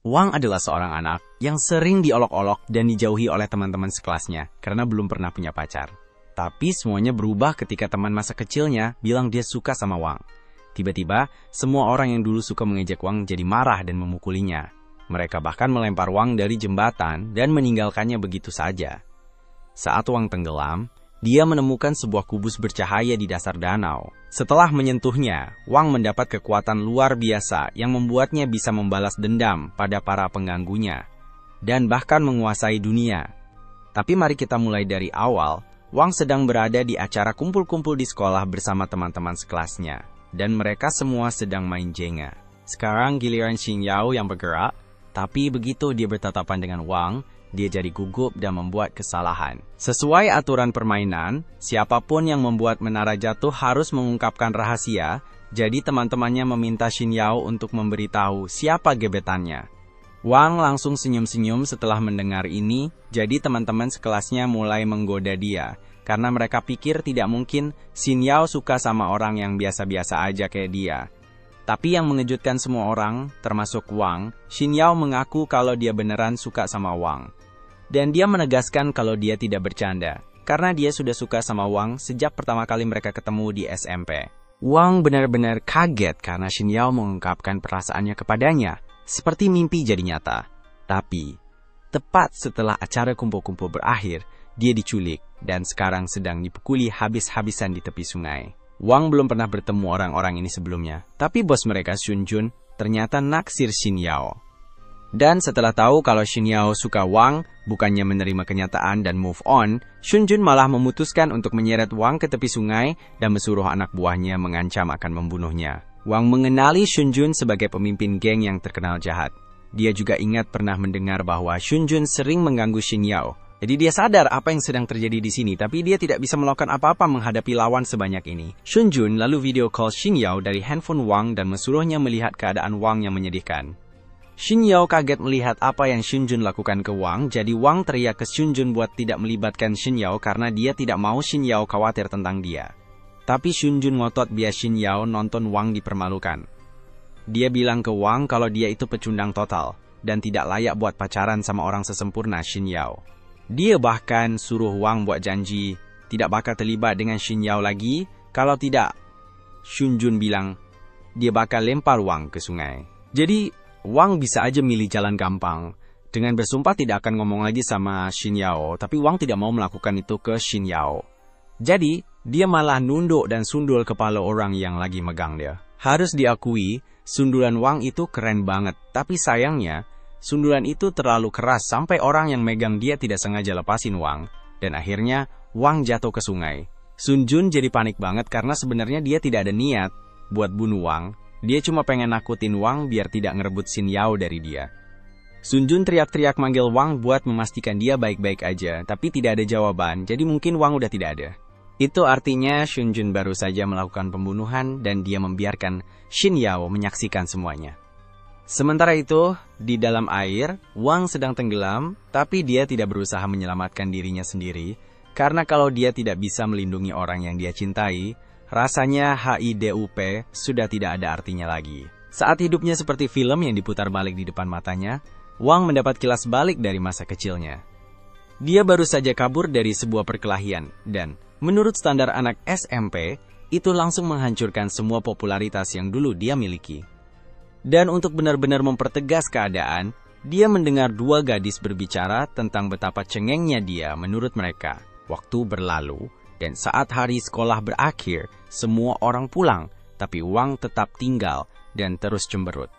Wang adalah seorang anak yang sering diolok-olok dan dijauhi oleh teman-teman sekelasnya karena belum pernah punya pacar. Tapi semuanya berubah ketika teman masa kecilnya bilang dia suka sama Wang. Tiba-tiba, semua orang yang dulu suka mengejek Wang jadi marah dan memukulinya. Mereka bahkan melempar Wang dari jembatan dan meninggalkannya begitu saja. Saat Wang tenggelam, dia menemukan sebuah kubus bercahaya di dasar danau. Setelah menyentuhnya, Wang mendapat kekuatan luar biasa yang membuatnya bisa membalas dendam pada para pengganggunya dan bahkan menguasai dunia. Tapi mari kita mulai dari awal. Wang sedang berada di acara kumpul-kumpul di sekolah bersama teman-teman sekelasnya, dan mereka semua sedang main Jenga. Sekarang giliran Xin Yao yang bergerak, tapi begitu dia bertatapan dengan Wang, dia jadi gugup dan membuat kesalahan. Sesuai aturan permainan, siapapun yang membuat menara jatuh harus mengungkapkan rahasia, jadi teman-temannya meminta Xin Yao untuk memberitahu siapa gebetannya. Wang langsung senyum-senyum setelah mendengar ini, jadi teman-teman sekelasnya mulai menggoda dia, karena mereka pikir tidak mungkin Xin Yao suka sama orang yang biasa-biasa aja kayak dia. Tapi yang mengejutkan semua orang, termasuk Wang, Xin Yao mengaku kalau dia beneran suka sama Wang. Dan dia menegaskan kalau dia tidak bercanda, karena dia sudah suka sama Wang sejak pertama kali mereka ketemu di SMP. Wang benar-benar kaget karena Xin Yao mengungkapkan perasaannya kepadanya, seperti mimpi jadi nyata. Tapi, tepat setelah acara kumpul-kumpul berakhir, dia diculik dan sekarang sedang dipukuli habis-habisan di tepi sungai. Wang belum pernah bertemu orang-orang ini sebelumnya, tapi bos mereka Xun Jun ternyata naksir Xin Yao. Dan setelah tahu kalau Xin Yao suka Wang, bukannya menerima kenyataan dan move on, Xun Jun malah memutuskan untuk menyeret Wang ke tepi sungai dan menyuruh anak buahnya mengancam akan membunuhnya. Wang mengenali Xun Jun sebagai pemimpin geng yang terkenal jahat. Dia juga ingat pernah mendengar bahwa Xun Jun sering mengganggu Xin Yao. Jadi dia sadar apa yang sedang terjadi di sini, tapi dia tidak bisa melakukan apa-apa menghadapi lawan sebanyak ini. Xun Jun lalu video call Xin Yao dari handphone Wang dan menyuruhnya melihat keadaan Wang yang menyedihkan. Xin Yao kaget melihat apa yang Xun Jun lakukan ke Wang, jadi Wang teriak ke Xun Jun buat tidak melibatkan Xin Yao karena dia tidak mau Xin Yao khawatir tentang dia. Tapi Xun Jun ngotot biar Xin Yao nonton Wang dipermalukan. Dia bilang ke Wang kalau dia itu pecundang total, dan tidak layak buat pacaran sama orang sesempurna Xin Yao. Dia bahkan suruh Wang buat janji, tidak bakal terlibat dengan Xin Yao lagi, kalau tidak, Xun Jun bilang, dia bakal lempar Wang ke sungai. Jadi, Wang bisa aja milih jalan gampang, dengan bersumpah tidak akan ngomong lagi sama Xin Yao, tapi Wang tidak mau melakukan itu ke Xin Yao. Jadi, dia malah nunduk dan sundul kepala orang yang lagi megang dia. Harus diakui, sundulan Wang itu keren banget. Tapi sayangnya, sundulan itu terlalu keras sampai orang yang megang dia tidak sengaja lepasin Wang. Dan akhirnya, Wang jatuh ke sungai. Xun Jun jadi panik banget karena sebenarnya dia tidak ada niat buat bunuh Wang. Dia cuma pengen nakutin Wang biar tidak ngerebut Xin Yao dari dia. Xun Jun teriak-teriak manggil Wang buat memastikan dia baik-baik aja. Tapi tidak ada jawaban, jadi mungkin Wang udah tidak ada. Itu artinya Xun Jun baru saja melakukan pembunuhan dan dia membiarkan Xin Yao menyaksikan semuanya. Sementara itu, di dalam air, Wang sedang tenggelam, tapi dia tidak berusaha menyelamatkan dirinya sendiri, karena kalau dia tidak bisa melindungi orang yang dia cintai, rasanya HIDUP sudah tidak ada artinya lagi. Saat hidupnya seperti film yang diputar balik di depan matanya, Wang mendapat kilas balik dari masa kecilnya. Dia baru saja kabur dari sebuah perkelahian, dan menurut standar anak SMP, itu langsung menghancurkan semua popularitas yang dulu dia miliki. Dan untuk benar-benar mempertegas keadaan, dia mendengar dua gadis berbicara tentang betapa cengengnya dia menurut mereka. Waktu berlalu, dan saat hari sekolah berakhir, semua orang pulang, tapi Wang tetap tinggal dan terus cemberut.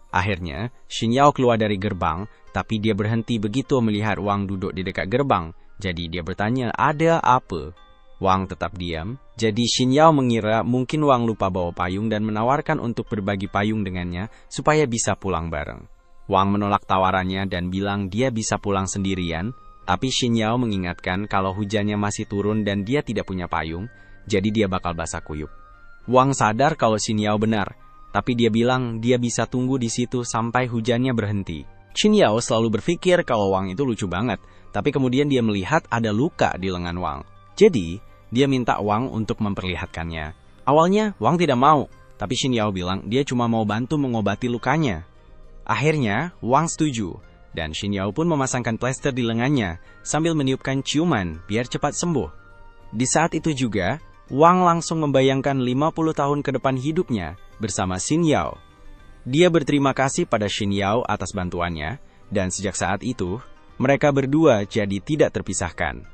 Akhirnya, Xin Yao keluar dari gerbang, tapi dia berhenti begitu melihat Wang duduk di dekat gerbang. Jadi dia bertanya, ada apa? Wang tetap diam, jadi Xin Yao mengira mungkin Wang lupa bawa payung dan menawarkan untuk berbagi payung dengannya supaya bisa pulang bareng. Wang menolak tawarannya dan bilang dia bisa pulang sendirian, tapi Xin Yao mengingatkan kalau hujannya masih turun dan dia tidak punya payung, jadi dia bakal basah kuyup. Wang sadar kalau Xin Yao benar, tapi dia bilang dia bisa tunggu di situ sampai hujannya berhenti. Xin Yao selalu berpikir kalau Wang itu lucu banget, tapi kemudian dia melihat ada luka di lengan Wang. Jadi, dia minta Wang untuk memperlihatkannya. Awalnya, Wang tidak mau, tapi Xin Yao bilang dia cuma mau bantu mengobati lukanya. Akhirnya, Wang setuju, dan Xin Yao pun memasangkan plester di lengannya sambil meniupkan ciuman biar cepat sembuh. Di saat itu juga, Wang langsung membayangkan 50 tahun ke depan hidupnya bersama Xin Yao. Dia berterima kasih pada Xin Yao atas bantuannya, dan sejak saat itu, mereka berdua jadi tidak terpisahkan.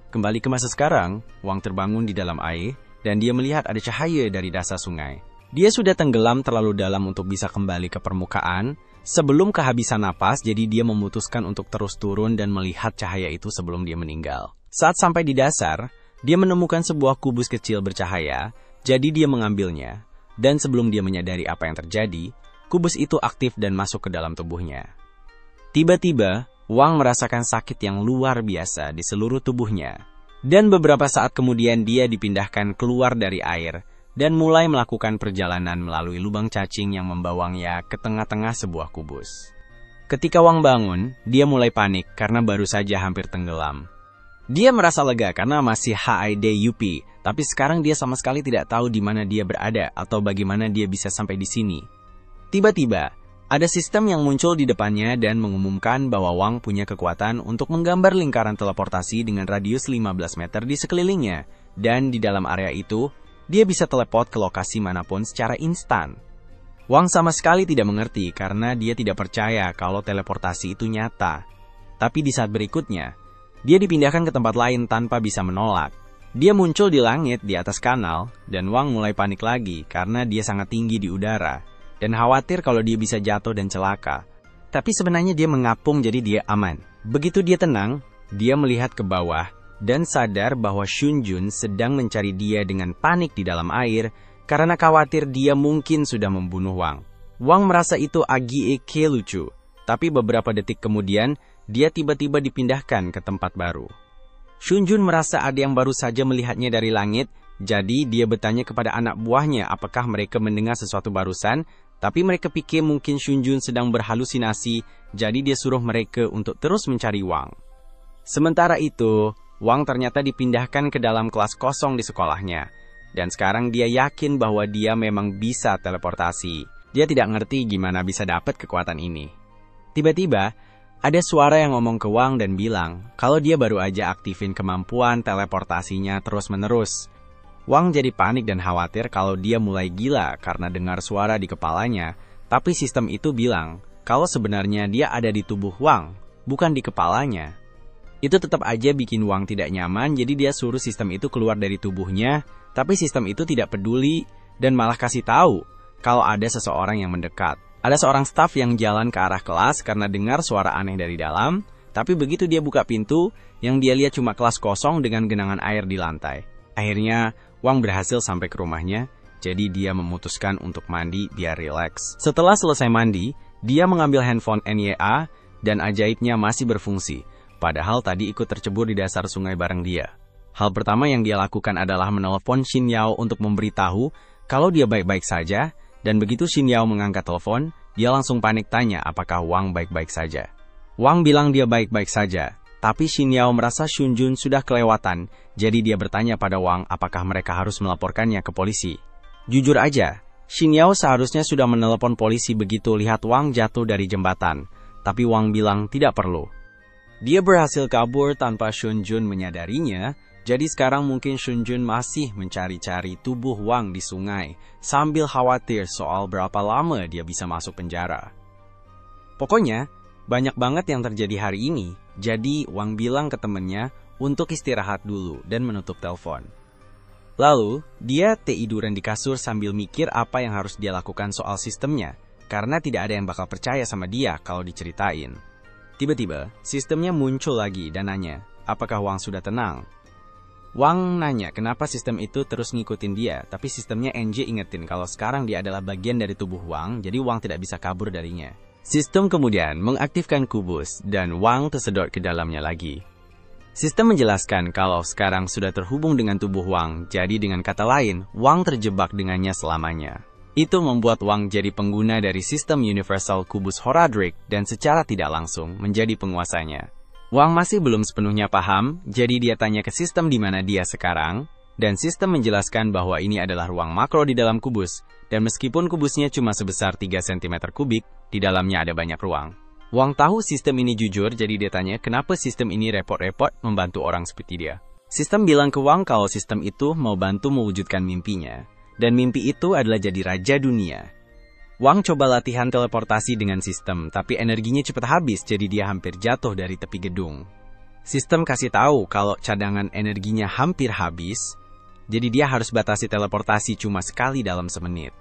Kembali ke masa sekarang, Wang terbangun di dalam air, dan dia melihat ada cahaya dari dasar sungai. Dia sudah tenggelam terlalu dalam untuk bisa kembali ke permukaan, sebelum kehabisan napas, jadi dia memutuskan untuk terus turun dan melihat cahaya itu sebelum dia meninggal. Saat sampai di dasar, dia menemukan sebuah kubus kecil bercahaya, jadi dia mengambilnya. Dan sebelum dia menyadari apa yang terjadi, kubus itu aktif dan masuk ke dalam tubuhnya. Tiba-tiba, Wang merasakan sakit yang luar biasa di seluruh tubuhnya. Dan beberapa saat kemudian dia dipindahkan keluar dari air, dan mulai melakukan perjalanan melalui lubang cacing yang membawanya ke tengah-tengah sebuah kubus. Ketika Wang bangun, dia mulai panik karena baru saja hampir tenggelam. Dia merasa lega karena masih HIDUP, tapi sekarang dia sama sekali tidak tahu di mana dia berada atau bagaimana dia bisa sampai di sini. Tiba-tiba, ada sistem yang muncul di depannya dan mengumumkan bahwa Wang punya kekuatan untuk menggambar lingkaran teleportasi dengan radius 15 meter di sekelilingnya, dan di dalam area itu, dia bisa teleport ke lokasi manapun secara instan. Wang sama sekali tidak mengerti karena dia tidak percaya kalau teleportasi itu nyata. Tapi di saat berikutnya, dia dipindahkan ke tempat lain tanpa bisa menolak. Dia muncul di langit di atas kanal, dan Wang mulai panik lagi karena dia sangat tinggi di udara, dan khawatir kalau dia bisa jatuh dan celaka. Tapi sebenarnya dia mengapung jadi dia aman. Begitu dia tenang, dia melihat ke bawah, dan sadar bahwa Shunjun sedang mencari dia dengan panik di dalam air karena khawatir dia mungkin sudah membunuh Wang. Wang merasa itu agak lucu, tapi beberapa detik kemudian dia tiba-tiba dipindahkan ke tempat baru. Shunjun merasa ada yang baru saja melihatnya dari langit, jadi dia bertanya kepada anak buahnya apakah mereka mendengar sesuatu barusan, tapi mereka pikir mungkin Shunjun sedang berhalusinasi, jadi dia suruh mereka untuk terus mencari Wang. Sementara itu, Wang ternyata dipindahkan ke dalam kelas kosong di sekolahnya, dan sekarang dia yakin bahwa dia memang bisa teleportasi. Dia tidak ngerti gimana bisa dapat kekuatan ini. Tiba-tiba, ada suara yang ngomong ke Wang dan bilang kalau dia baru aja aktifin kemampuan teleportasinya terus-menerus. Wang jadi panik dan khawatir kalau dia mulai gila karena dengar suara di kepalanya, tapi sistem itu bilang kalau sebenarnya dia ada di tubuh Wang, bukan di kepalanya. Itu tetap aja bikin Wang tidak nyaman, jadi dia suruh sistem itu keluar dari tubuhnya, tapi sistem itu tidak peduli dan malah kasih tahu kalau ada seseorang yang mendekat. Ada seorang staf yang jalan ke arah kelas karena dengar suara aneh dari dalam, tapi begitu dia buka pintu, yang dia lihat cuma kelas kosong dengan genangan air di lantai. Akhirnya, Wang berhasil sampai ke rumahnya, jadi dia memutuskan untuk mandi biar rileks. Setelah selesai mandi, dia mengambil handphone NYA dan ajaibnya masih berfungsi. Padahal tadi ikut tercebur di dasar sungai bareng dia. Hal pertama yang dia lakukan adalah menelepon Xin Yao untuk memberitahu kalau dia baik-baik saja, dan begitu Xin Yao mengangkat telepon, dia langsung panik tanya apakah Wang baik-baik saja. Wang bilang dia baik-baik saja, tapi Xin Yao merasa Shunjun sudah kelewatan, jadi dia bertanya pada Wang apakah mereka harus melaporkannya ke polisi. Jujur aja, Xin Yao seharusnya sudah menelepon polisi begitu lihat Wang jatuh dari jembatan, tapi Wang bilang tidak perlu. Dia berhasil kabur tanpa Shunjun menyadarinya, jadi sekarang mungkin Shunjun masih mencari-cari tubuh Wang di sungai, sambil khawatir soal berapa lama dia bisa masuk penjara. Pokoknya, banyak banget yang terjadi hari ini, jadi Wang bilang ke temennya untuk istirahat dulu dan menutup telepon. Lalu, dia tiduran di kasur sambil mikir apa yang harus dia lakukan soal sistemnya, karena tidak ada yang bakal percaya sama dia kalau diceritain. Tiba-tiba, sistemnya muncul lagi dan nanya, apakah Wang sudah tenang? Wang nanya kenapa sistem itu terus ngikutin dia, tapi sistemnya NJ ingetin kalau sekarang dia adalah bagian dari tubuh Wang, jadi Wang tidak bisa kabur darinya. Sistem kemudian mengaktifkan kubus, dan Wang tersedot ke dalamnya lagi. Sistem menjelaskan kalau sekarang sudah terhubung dengan tubuh Wang, jadi dengan kata lain, Wang terjebak dengannya selamanya. Itu membuat Wang jadi pengguna dari sistem Universal Kubus Horadric dan secara tidak langsung menjadi penguasanya. Wang masih belum sepenuhnya paham, jadi dia tanya ke sistem di mana dia sekarang. Dan sistem menjelaskan bahwa ini adalah ruang makro di dalam kubus, dan meskipun kubusnya cuma sebesar 3 cm kubik, di dalamnya ada banyak ruang. Wang tahu sistem ini jujur, jadi dia tanya kenapa sistem ini repot-repot membantu orang seperti dia. Sistem bilang ke Wang kalau sistem itu mau bantu mewujudkan mimpinya, dan mimpi itu adalah jadi raja dunia. Wang coba latihan teleportasi dengan sistem, tapi energinya cepat habis, jadi dia hampir jatuh dari tepi gedung. Sistem kasih tahu kalau cadangan energinya hampir habis, jadi dia harus batasi teleportasi cuma sekali dalam semenit.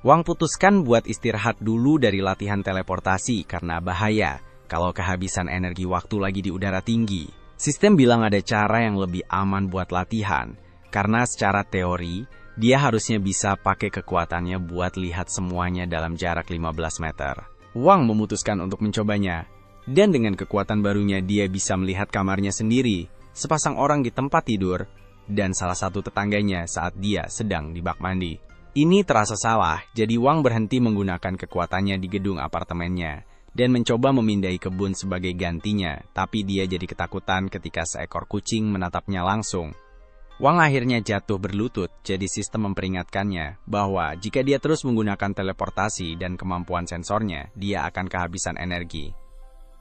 Wang putuskan buat istirahat dulu dari latihan teleportasi karena bahaya kalau kehabisan energi waktu lagi di udara tinggi. Sistem bilang ada cara yang lebih aman buat latihan, karena secara teori, dia harusnya bisa pakai kekuatannya buat lihat semuanya dalam jarak 15 meter. Wang memutuskan untuk mencobanya, dan dengan kekuatan barunya dia bisa melihat kamarnya sendiri, sepasang orang di tempat tidur, dan salah satu tetangganya saat dia sedang di bak mandi. Ini terasa salah, jadi Wang berhenti menggunakan kekuatannya di gedung apartemennya, dan mencoba memindai kebun sebagai gantinya, tapi dia jadi ketakutan ketika seekor kucing menatapnya langsung. Wang akhirnya jatuh berlutut, jadi sistem memperingatkannya bahwa jika dia terus menggunakan teleportasi dan kemampuan sensornya, dia akan kehabisan energi.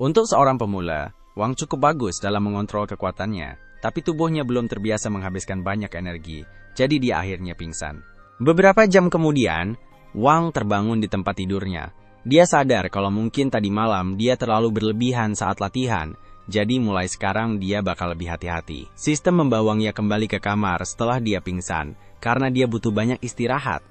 Untuk seorang pemula, Wang cukup bagus dalam mengontrol kekuatannya, tapi tubuhnya belum terbiasa menghabiskan banyak energi, jadi dia akhirnya pingsan. Beberapa jam kemudian, Wang terbangun di tempat tidurnya. Dia sadar kalau mungkin tadi malam dia terlalu berlebihan saat latihan, jadi mulai sekarang dia bakal lebih hati-hati. Sistem membawanya kembali ke kamar setelah dia pingsan, karena dia butuh banyak istirahat.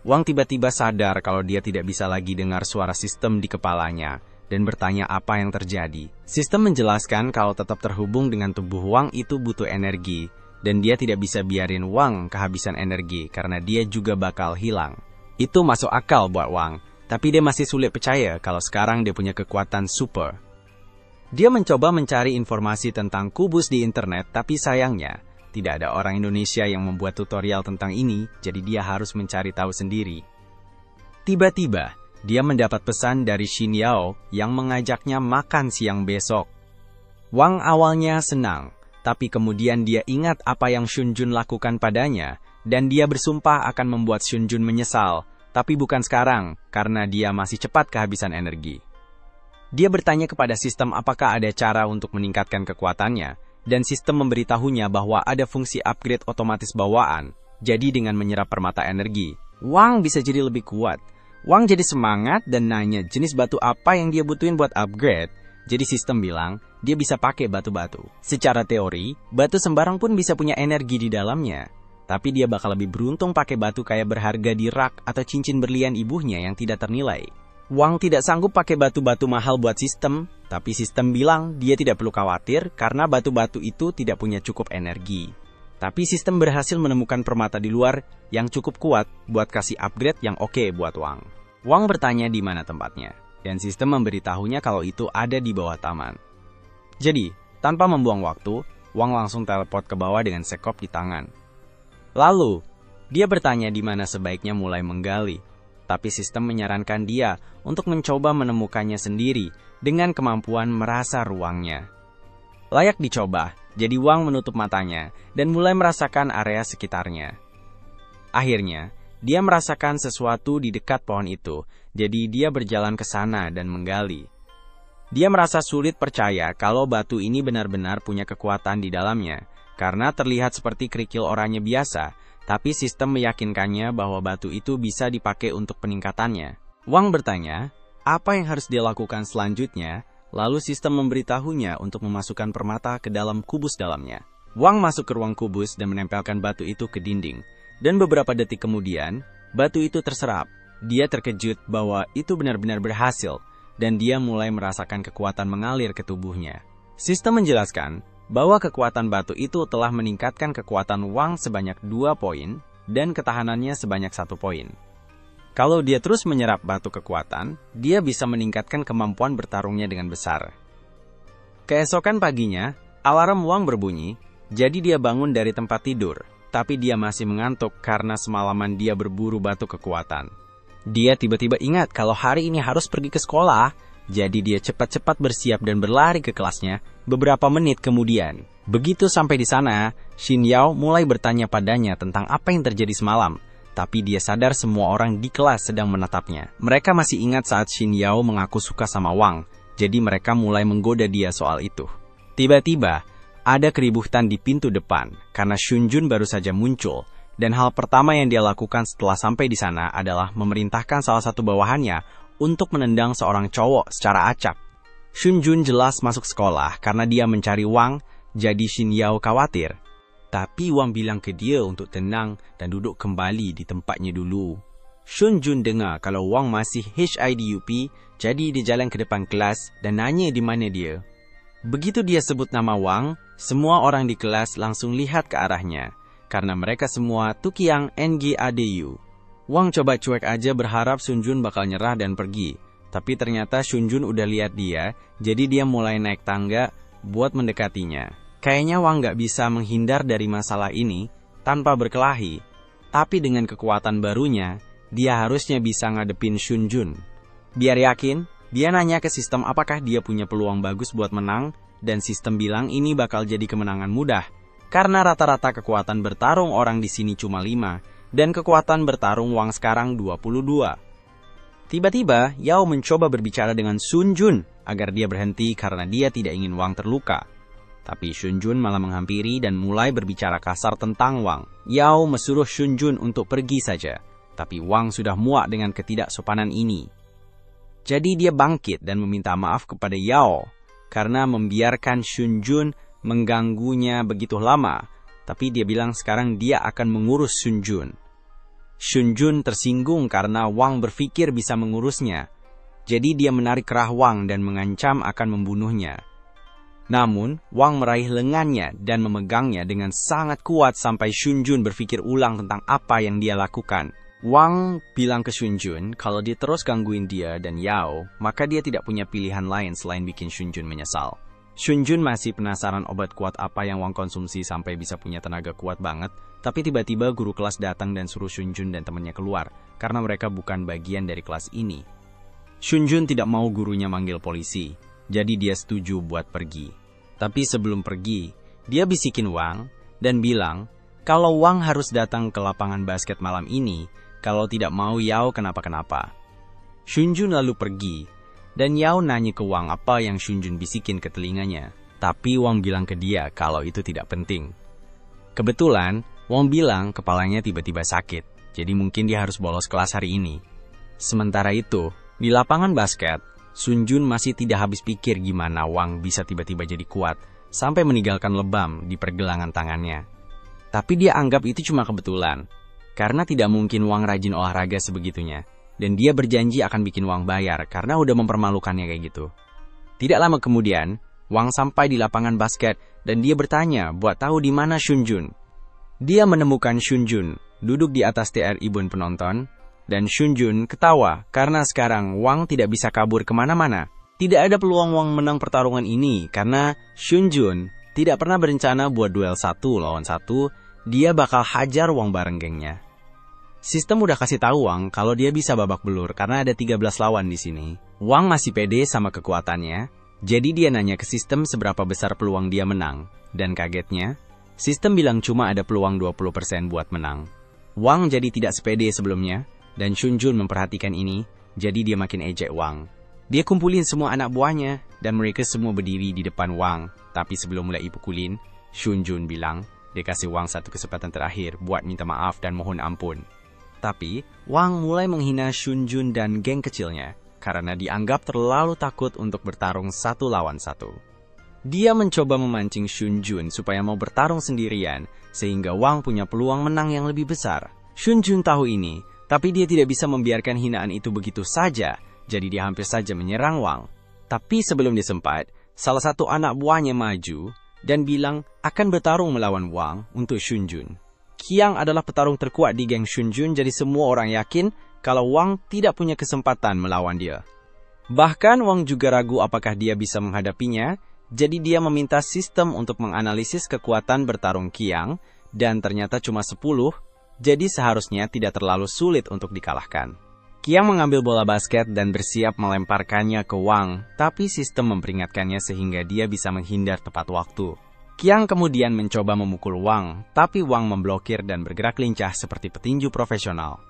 Wang tiba-tiba sadar kalau dia tidak bisa lagi dengar suara sistem di kepalanya, dan bertanya apa yang terjadi. Sistem menjelaskan kalau tetap terhubung dengan tubuh Wang itu butuh energi, dan dia tidak bisa biarin Wang kehabisan energi karena dia juga bakal hilang. Itu masuk akal buat Wang, tapi dia masih sulit percaya kalau sekarang dia punya kekuatan super. Dia mencoba mencari informasi tentang kubus di internet, tapi sayangnya, tidak ada orang Indonesia yang membuat tutorial tentang ini, jadi dia harus mencari tahu sendiri. Tiba-tiba, dia mendapat pesan dari Xin Yao yang mengajaknya makan siang besok. Wang awalnya senang, tapi kemudian dia ingat apa yang Xun Jun lakukan padanya, dan dia bersumpah akan membuat Xun Jun menyesal, tapi bukan sekarang, karena dia masih cepat kehabisan energi. Dia bertanya kepada sistem apakah ada cara untuk meningkatkan kekuatannya, dan sistem memberitahunya bahwa ada fungsi upgrade otomatis bawaan, jadi dengan menyerap permata energi, Wang bisa jadi lebih kuat. Wang jadi semangat dan nanya jenis batu apa yang dia butuhin buat upgrade. Jadi sistem bilang, dia bisa pakai batu-batu. Secara teori, batu sembarang pun bisa punya energi di dalamnya. Tapi dia bakal lebih beruntung pakai batu kayak berharga di rak atau cincin berlian ibunya yang tidak ternilai. Wang tidak sanggup pakai batu-batu mahal buat sistem, tapi sistem bilang dia tidak perlu khawatir karena batu-batu itu tidak punya cukup energi. Tapi sistem berhasil menemukan permata di luar yang cukup kuat buat kasih upgrade yang oke buat Wang. Wang bertanya di mana tempatnya, dan sistem memberitahunya kalau itu ada di bawah taman. Jadi, tanpa membuang waktu, Wang langsung teleport ke bawah dengan sekop di tangan. Lalu, dia bertanya di mana sebaiknya mulai menggali, tapi sistem menyarankan dia untuk mencoba menemukannya sendiri dengan kemampuan merasa ruangnya. Layak dicoba. Jadi Wang menutup matanya dan mulai merasakan area sekitarnya. Akhirnya, dia merasakan sesuatu di dekat pohon itu, jadi dia berjalan ke sana dan menggali. Dia merasa sulit percaya kalau batu ini benar-benar punya kekuatan di dalamnya, karena terlihat seperti kerikil oranye biasa, tapi sistem meyakinkannya bahwa batu itu bisa dipakai untuk peningkatannya. Wang bertanya, apa yang harus dia lakukan selanjutnya? Lalu sistem memberitahunya untuk memasukkan permata ke dalam kubus dalamnya. Wang masuk ke ruang kubus dan menempelkan batu itu ke dinding. Dan beberapa detik kemudian, batu itu terserap. Dia terkejut bahwa itu benar-benar berhasil, dan dia mulai merasakan kekuatan mengalir ke tubuhnya. Sistem menjelaskan bahwa kekuatan batu itu telah meningkatkan kekuatan Wang sebanyak 2 poin, dan ketahanannya sebanyak 1 poin. Kalau dia terus menyerap batu kekuatan, dia bisa meningkatkan kemampuan bertarungnya dengan besar. Keesokan paginya, alarm Wang berbunyi, jadi dia bangun dari tempat tidur, tapi dia masih mengantuk karena semalaman dia berburu batu kekuatan. Dia tiba-tiba ingat kalau hari ini harus pergi ke sekolah, jadi dia cepat-cepat bersiap dan berlari ke kelasnya beberapa menit kemudian. Begitu sampai di sana, Xin Yao mulai bertanya padanya tentang apa yang terjadi semalam. Tapi dia sadar semua orang di kelas sedang menatapnya. Mereka masih ingat saat Xin Yao mengaku suka sama Wang, jadi mereka mulai menggoda dia soal itu. Tiba-tiba, ada keributan di pintu depan karena Xun Jun baru saja muncul. Dan hal pertama yang dia lakukan setelah sampai di sana adalah memerintahkan salah satu bawahannya untuk menendang seorang cowok secara acak. Xun Jun jelas masuk sekolah karena dia mencari Wang, jadi Xin Yao khawatir. Tapi Wang bilang ke dia untuk tenang dan duduk kembali di tempatnya dulu. Xun Jun dengar kalau Wang masih HIDUP, jadi dia jalan ke depan kelas dan nanya di mana dia. Begitu dia sebut nama Wang, semua orang di kelas langsung lihat ke arahnya. Karena mereka semua Tukiang NGADU. Wang coba cuek aja berharap Xun Jun bakal nyerah dan pergi. Tapi ternyata Xun Jun udah lihat dia, jadi dia mulai naik tangga buat mendekatinya. Kayaknya Wang gak bisa menghindar dari masalah ini tanpa berkelahi. Tapi dengan kekuatan barunya, dia harusnya bisa ngadepin Xun Jun. Biar yakin, dia nanya ke sistem apakah dia punya peluang bagus buat menang, dan sistem bilang ini bakal jadi kemenangan mudah. Karena rata-rata kekuatan bertarung orang di sini cuma 5, dan kekuatan bertarung Wang sekarang 22. Tiba-tiba, Yao mencoba berbicara dengan Xun Jun agar dia berhenti karena dia tidak ingin Wang terluka. Tapi Xun Jun malah menghampiri dan mulai berbicara kasar tentang Wang. Yao mesuruh Xun Jun untuk pergi saja, tapi Wang sudah muak dengan ketidaksopanan ini. Jadi dia bangkit dan meminta maaf kepada Yao karena membiarkan Xun Jun mengganggunya begitu lama, tapi dia bilang sekarang dia akan mengurus Xun Jun. Xun Jun tersinggung karena Wang berpikir bisa mengurusnya, jadi dia menarik kerah Wang dan mengancam akan membunuhnya. Namun, Wang meraih lengannya dan memegangnya dengan sangat kuat sampai Xun Jun berpikir ulang tentang apa yang dia lakukan. Wang bilang ke Xun Jun kalau dia terus gangguin dia dan Yao, maka dia tidak punya pilihan lain selain bikin Xun Jun menyesal. Xun Jun masih penasaran obat kuat apa yang Wang konsumsi sampai bisa punya tenaga kuat banget, tapi tiba-tiba guru kelas datang dan suruh Xun Jun dan temannya keluar, karena mereka bukan bagian dari kelas ini. Xun Jun tidak mau gurunya manggil polisi, jadi dia setuju buat pergi. Tapi sebelum pergi, dia bisikin Wang dan bilang kalau Wang harus datang ke lapangan basket malam ini, kalau tidak mau Yao kenapa-kenapa. Xun Jun lalu pergi. Dan Yao nanya ke Wang apa yang Xun Jun bisikin ke telinganya. Tapi Wang bilang ke dia kalau itu tidak penting. Kebetulan, Wang bilang kepalanya tiba-tiba sakit. Jadi mungkin dia harus bolos kelas hari ini. Sementara itu, di lapangan basket, Xun Jun masih tidak habis pikir gimana Wang bisa tiba-tiba jadi kuat, sampai meninggalkan lebam di pergelangan tangannya. Tapi dia anggap itu cuma kebetulan. Karena tidak mungkin Wang rajin olahraga sebegitunya. Dan dia berjanji akan bikin Wang bayar karena udah mempermalukannya kayak gitu. Tidak lama kemudian, Wang sampai di lapangan basket dan dia bertanya buat tahu di mana Xun Jun. Dia menemukan Xun Jun duduk di atas TR Ibun penonton dan Xun Jun ketawa karena sekarang Wang tidak bisa kabur kemana-mana. Tidak ada peluang Wang menang pertarungan ini karena Xun Jun tidak pernah berencana buat duel 1 lawan 1, dia bakal hajar Wang bareng gengnya. Sistem udah kasih tahu Wang kalau dia bisa babak belur karena ada 13 lawan di sini. Wang masih pede sama kekuatannya, jadi dia nanya ke sistem seberapa besar peluang dia menang. Dan kagetnya, sistem bilang cuma ada peluang 20% buat menang. Wang jadi tidak sepede sebelumnya, dan Xun Jun memperhatikan ini, jadi dia makin ejek Wang. Dia kumpulin semua anak buahnya, dan mereka semua berdiri di depan Wang. Tapi sebelum mulai dipukulin, Xun Jun bilang, dia kasih Wang satu kesempatan terakhir buat minta maaf dan mohon ampun. Tapi, Wang mulai menghina Xun Jun dan geng kecilnya, karena dianggap terlalu takut untuk bertarung 1 lawan 1. Dia mencoba memancing Xun Jun supaya mau bertarung sendirian, sehingga Wang punya peluang menang yang lebih besar. Xun Jun tahu ini, tapi dia tidak bisa membiarkan hinaan itu begitu saja, jadi dia hampir saja menyerang Wang. Tapi sebelum dia sempat, salah satu anak buahnya maju dan bilang akan bertarung melawan Wang untuk Xun Jun. Qiang adalah petarung terkuat di geng Xun Jun, jadi semua orang yakin kalau Wang tidak punya kesempatan melawan dia. Bahkan Wang juga ragu apakah dia bisa menghadapinya, jadi dia meminta sistem untuk menganalisis kekuatan bertarung Qiang, dan ternyata cuma 10, jadi seharusnya tidak terlalu sulit untuk dikalahkan. Qiang mengambil bola basket dan bersiap melemparkannya ke Wang, tapi sistem memperingatkannya sehingga dia bisa menghindar tepat waktu. Qiang kemudian mencoba memukul Wang, tapi Wang memblokir dan bergerak lincah seperti petinju profesional.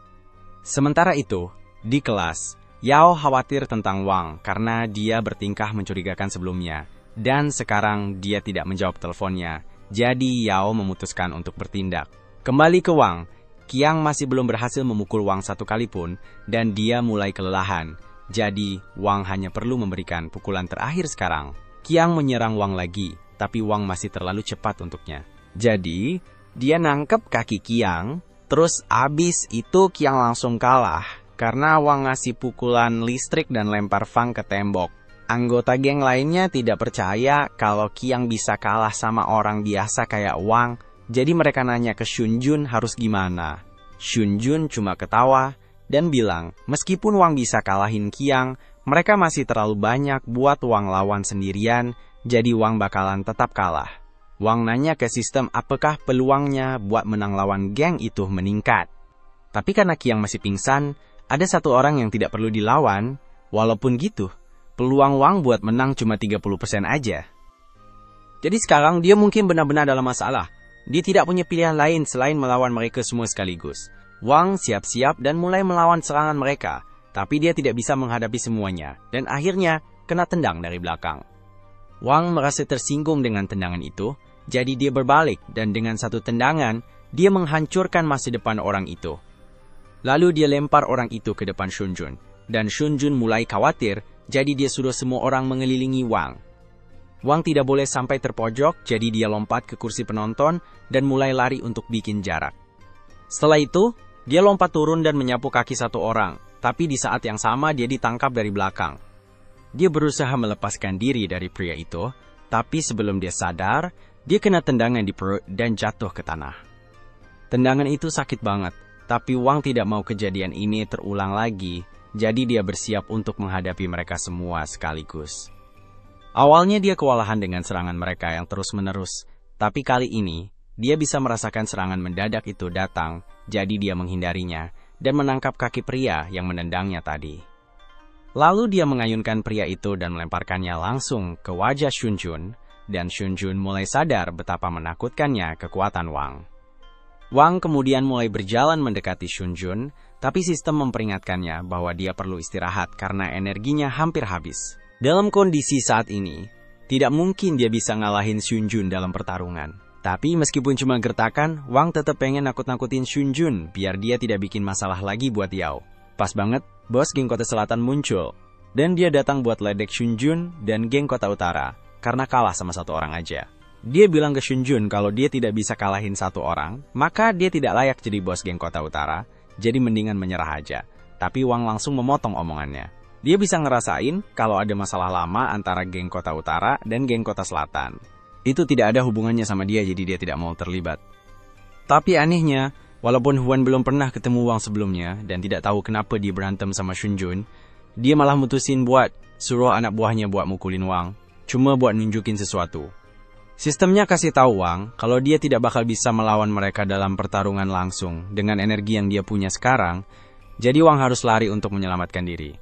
Sementara itu, di kelas, Yao khawatir tentang Wang karena dia bertingkah mencurigakan sebelumnya, dan sekarang dia tidak menjawab teleponnya, jadi Yao memutuskan untuk bertindak. Kembali ke Wang, Qiang masih belum berhasil memukul Wang satu kali pun, dan dia mulai kelelahan, jadi Wang hanya perlu memberikan pukulan terakhir sekarang. Qiang menyerang Wang lagi, tapi Wang masih terlalu cepat untuknya. Jadi, dia nangkep kaki Qiang, terus abis itu Qiang langsung kalah, karena Wang ngasih pukulan listrik dan lempar Fang ke tembok. Anggota geng lainnya tidak percaya kalau Qiang bisa kalah sama orang biasa kayak Wang, jadi mereka nanya ke Shunjun harus gimana. Shunjun cuma ketawa dan bilang, meskipun Wang bisa kalahin Qiang, mereka masih terlalu banyak buat Wang lawan sendirian, jadi Wang bakalan tetap kalah. Wang nanya ke sistem apakah peluangnya buat menang lawan geng itu meningkat. Tapi karena Qiang masih pingsan, ada satu orang yang tidak perlu dilawan. Walaupun gitu, peluang Wang buat menang cuma 30% aja. Jadi sekarang dia mungkin benar-benar dalam masalah. Dia tidak punya pilihan lain selain melawan mereka semua sekaligus. Wang siap-siap dan mulai melawan serangan mereka, tapi dia tidak bisa menghadapi semuanya, dan akhirnya kena tendang dari belakang. Wang merasa tersinggung dengan tendangan itu, jadi dia berbalik dan dengan satu tendangan, dia menghancurkan masa depan orang itu. Lalu dia lempar orang itu ke depan Shunjun, dan Shunjun mulai khawatir, jadi dia suruh semua orang mengelilingi Wang. Wang tidak boleh sampai terpojok, jadi dia lompat ke kursi penonton dan mulai lari untuk bikin jarak. Setelah itu, dia lompat turun dan menyapu kaki satu orang, tapi di saat yang sama dia ditangkap dari belakang. Dia berusaha melepaskan diri dari pria itu, tapi sebelum dia sadar, dia kena tendangan di perut dan jatuh ke tanah. Tendangan itu sakit banget, tapi Wang tidak mau kejadian ini terulang lagi, jadi dia bersiap untuk menghadapi mereka semua sekaligus. Awalnya dia kewalahan dengan serangan mereka yang terus-menerus, tapi kali ini, dia bisa merasakan serangan mendadak itu datang, jadi dia menghindarinya, dan menangkap kaki pria yang menendangnya tadi. Lalu dia mengayunkan pria itu dan melemparkannya langsung ke wajah Shunjun, dan Shunjun mulai sadar betapa menakutkannya kekuatan Wang. Wang kemudian mulai berjalan mendekati Shunjun, tapi sistem memperingatkannya bahwa dia perlu istirahat karena energinya hampir habis. Dalam kondisi saat ini, tidak mungkin dia bisa ngalahin Shunjun dalam pertarungan. Tapi meskipun cuma gertakan, Wang tetap pengen nakut-nakutin Shunjun biar dia tidak bikin masalah lagi buat Yao. Pas banget, bos geng Kota Selatan muncul, dan dia datang buat ledek Shunjun dan geng Kota Utara, karena kalah sama satu orang aja. Dia bilang ke Shunjun kalau dia tidak bisa kalahin satu orang, maka dia tidak layak jadi bos geng Kota Utara, jadi mendingan menyerah aja. Tapi Wang langsung memotong omongannya. Dia bisa ngerasain kalau ada masalah lama antara geng Kota Utara dan geng Kota Selatan. Itu tidak ada hubungannya sama dia, jadi dia tidak mau terlibat. Tapi anehnya, walaupun Huan belum pernah ketemu Wang sebelumnya dan tidak tahu kenapa dia berantem sama Shunjun, dia malah mutusin buat suruh anak buahnya buat mukulin Wang, cuma buat nunjukin sesuatu. Sistemnya kasih tahu Wang kalau dia tidak bakal bisa melawan mereka dalam pertarungan langsung dengan energi yang dia punya sekarang, jadi Wang harus lari untuk menyelamatkan diri.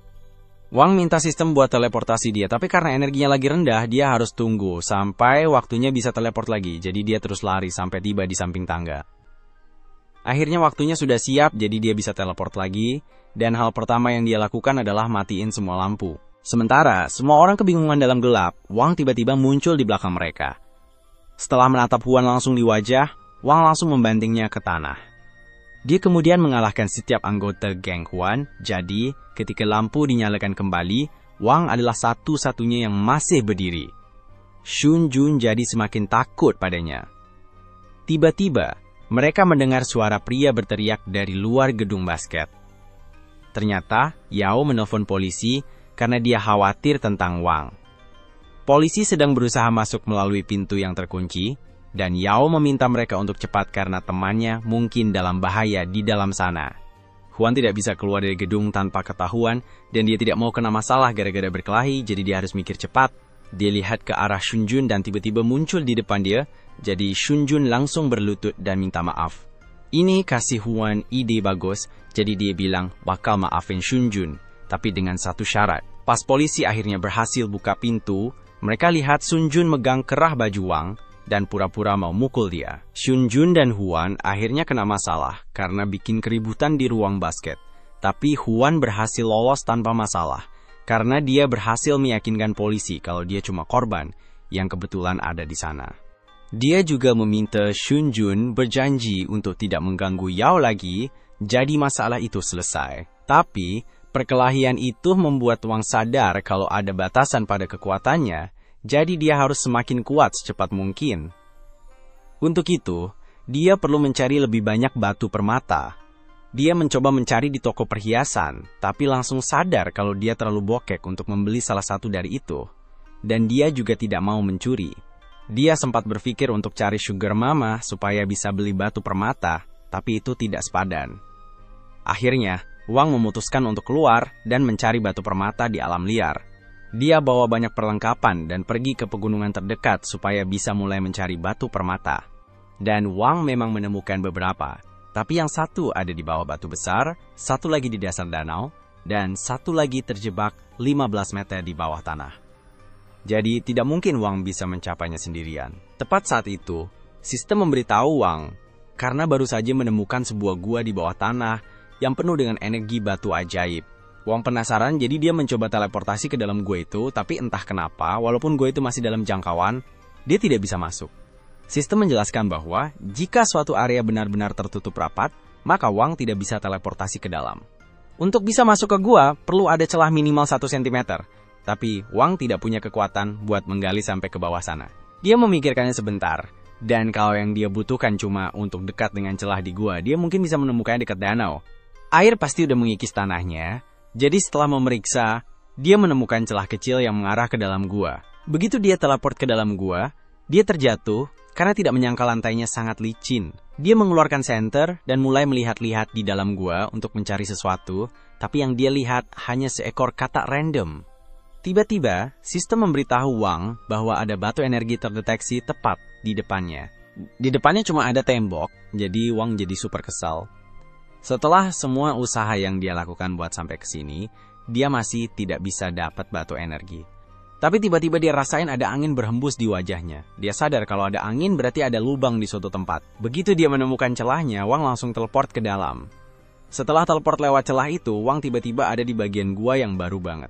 Wang minta sistem buat teleportasi dia, tapi karena energinya lagi rendah, dia harus tunggu sampai waktunya bisa teleport lagi, jadi dia terus lari sampai tiba di samping tangga. Akhirnya waktunya sudah siap, jadi dia bisa teleport lagi, dan hal pertama yang dia lakukan adalah matiin semua lampu. Sementara, semua orang kebingungan dalam gelap, Wang tiba-tiba muncul di belakang mereka. Setelah menatap Huan langsung di wajah, Wang langsung membantingnya ke tanah. Dia kemudian mengalahkan setiap anggota geng Huan, jadi ketika lampu dinyalakan kembali, Wang adalah satu-satunya yang masih berdiri. Shunjun jadi semakin takut padanya. Tiba-tiba, mereka mendengar suara pria berteriak dari luar gedung basket. Ternyata, Yao menelpon polisi karena dia khawatir tentang Wang. Polisi sedang berusaha masuk melalui pintu yang terkunci, dan Yao meminta mereka untuk cepat karena temannya mungkin dalam bahaya di dalam sana. Huan tidak bisa keluar dari gedung tanpa ketahuan, dan dia tidak mau kena masalah gara-gara berkelahi, jadi dia harus mikir cepat. Dia lihat ke arah Shunjun dan tiba-tiba muncul di depan dia, jadi Shunjun langsung berlutut dan minta maaf. Ini kasih Huan ide bagus, jadi dia bilang bakal maafin Shunjun, tapi dengan satu syarat. Pas polisi akhirnya berhasil buka pintu, mereka lihat Shunjun megang kerah baju Wang, dan pura-pura mau mukul dia. Shunjun dan Huan akhirnya kena masalah karena bikin keributan di ruang basket. Tapi Huan berhasil lolos tanpa masalah karena dia berhasil meyakinkan polisi kalau dia cuma korban yang kebetulan ada di sana. Dia juga meminta Shunjun berjanji untuk tidak mengganggu Yao lagi, jadi masalah itu selesai. Tapi, perkelahian itu membuat Wang sadar kalau ada batasan pada kekuatannya, jadi dia harus semakin kuat secepat mungkin. Untuk itu, dia perlu mencari lebih banyak batu permata. Dia mencoba mencari di toko perhiasan, tapi langsung sadar kalau dia terlalu bokek untuk membeli salah satu dari itu. Dan dia juga tidak mau mencuri. Dia sempat berpikir untuk cari sugar mama supaya bisa beli batu permata, tapi itu tidak sepadan. Akhirnya, Wang memutuskan untuk keluar dan mencari batu permata di alam liar. Dia bawa banyak perlengkapan dan pergi ke pegunungan terdekat supaya bisa mulai mencari batu permata. Dan Wang memang menemukan beberapa, tapi yang satu ada di bawah batu besar, satu lagi di dasar danau, dan satu lagi terjebak 15 meter di bawah tanah. Jadi, tidak mungkin Wang bisa mencapainya sendirian. Tepat saat itu, sistem memberitahu Wang, karena baru saja menemukan sebuah gua di bawah tanah yang penuh dengan energi batu ajaib. Wang penasaran, jadi dia mencoba teleportasi ke dalam gua itu, tapi entah kenapa, walaupun gua itu masih dalam jangkauan, dia tidak bisa masuk. Sistem menjelaskan bahwa, jika suatu area benar-benar tertutup rapat, maka Wang tidak bisa teleportasi ke dalam. Untuk bisa masuk ke gua, perlu ada celah minimal 1 cm. Tapi Wang tidak punya kekuatan buat menggali sampai ke bawah sana. Dia memikirkannya sebentar, dan kalau yang dia butuhkan cuma untuk dekat dengan celah di gua, dia mungkin bisa menemukannya dekat danau. Air pasti udah mengikis tanahnya, jadi setelah memeriksa, dia menemukan celah kecil yang mengarah ke dalam gua. Begitu dia teleport ke dalam gua, dia terjatuh karena tidak menyangka lantainya sangat licin. Dia mengeluarkan senter dan mulai melihat-lihat di dalam gua untuk mencari sesuatu, tapi yang dia lihat hanya seekor katak random. Tiba-tiba, sistem memberitahu Wang bahwa ada batu energi terdeteksi tepat di depannya. Di depannya cuma ada tembok, jadi Wang jadi super kesal. Setelah semua usaha yang dia lakukan buat sampai ke sini, dia masih tidak bisa dapat batu energi. Tapi tiba-tiba dia rasain ada angin berhembus di wajahnya. Dia sadar kalau ada angin berarti ada lubang di suatu tempat. Begitu dia menemukan celahnya, Wang langsung teleport ke dalam. Setelah teleport lewat celah itu, Wang tiba-tiba ada di bagian gua yang baru banget.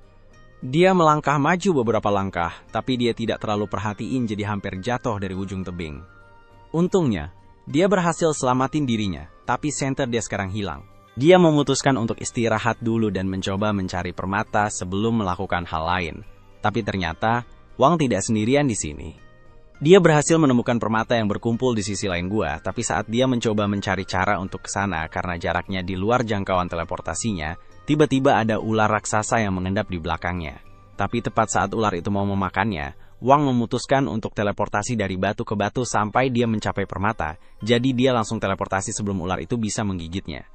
Dia melangkah maju beberapa langkah, tapi dia tidak terlalu perhatiin jadi hampir jatuh dari ujung tebing. Untungnya, dia berhasil selamatin dirinya, tapi senter dia sekarang hilang. Dia memutuskan untuk istirahat dulu dan mencoba mencari permata sebelum melakukan hal lain. Tapi ternyata, Wang tidak sendirian di sini. Dia berhasil menemukan permata yang berkumpul di sisi lain gua, tapi saat dia mencoba mencari cara untuk ke sana karena jaraknya di luar jangkauan teleportasinya, tiba-tiba ada ular raksasa yang mengendap di belakangnya. Tapi tepat saat ular itu mau memakannya, Wang memutuskan untuk teleportasi dari batu ke batu sampai dia mencapai permata, jadi dia langsung teleportasi sebelum ular itu bisa menggigitnya.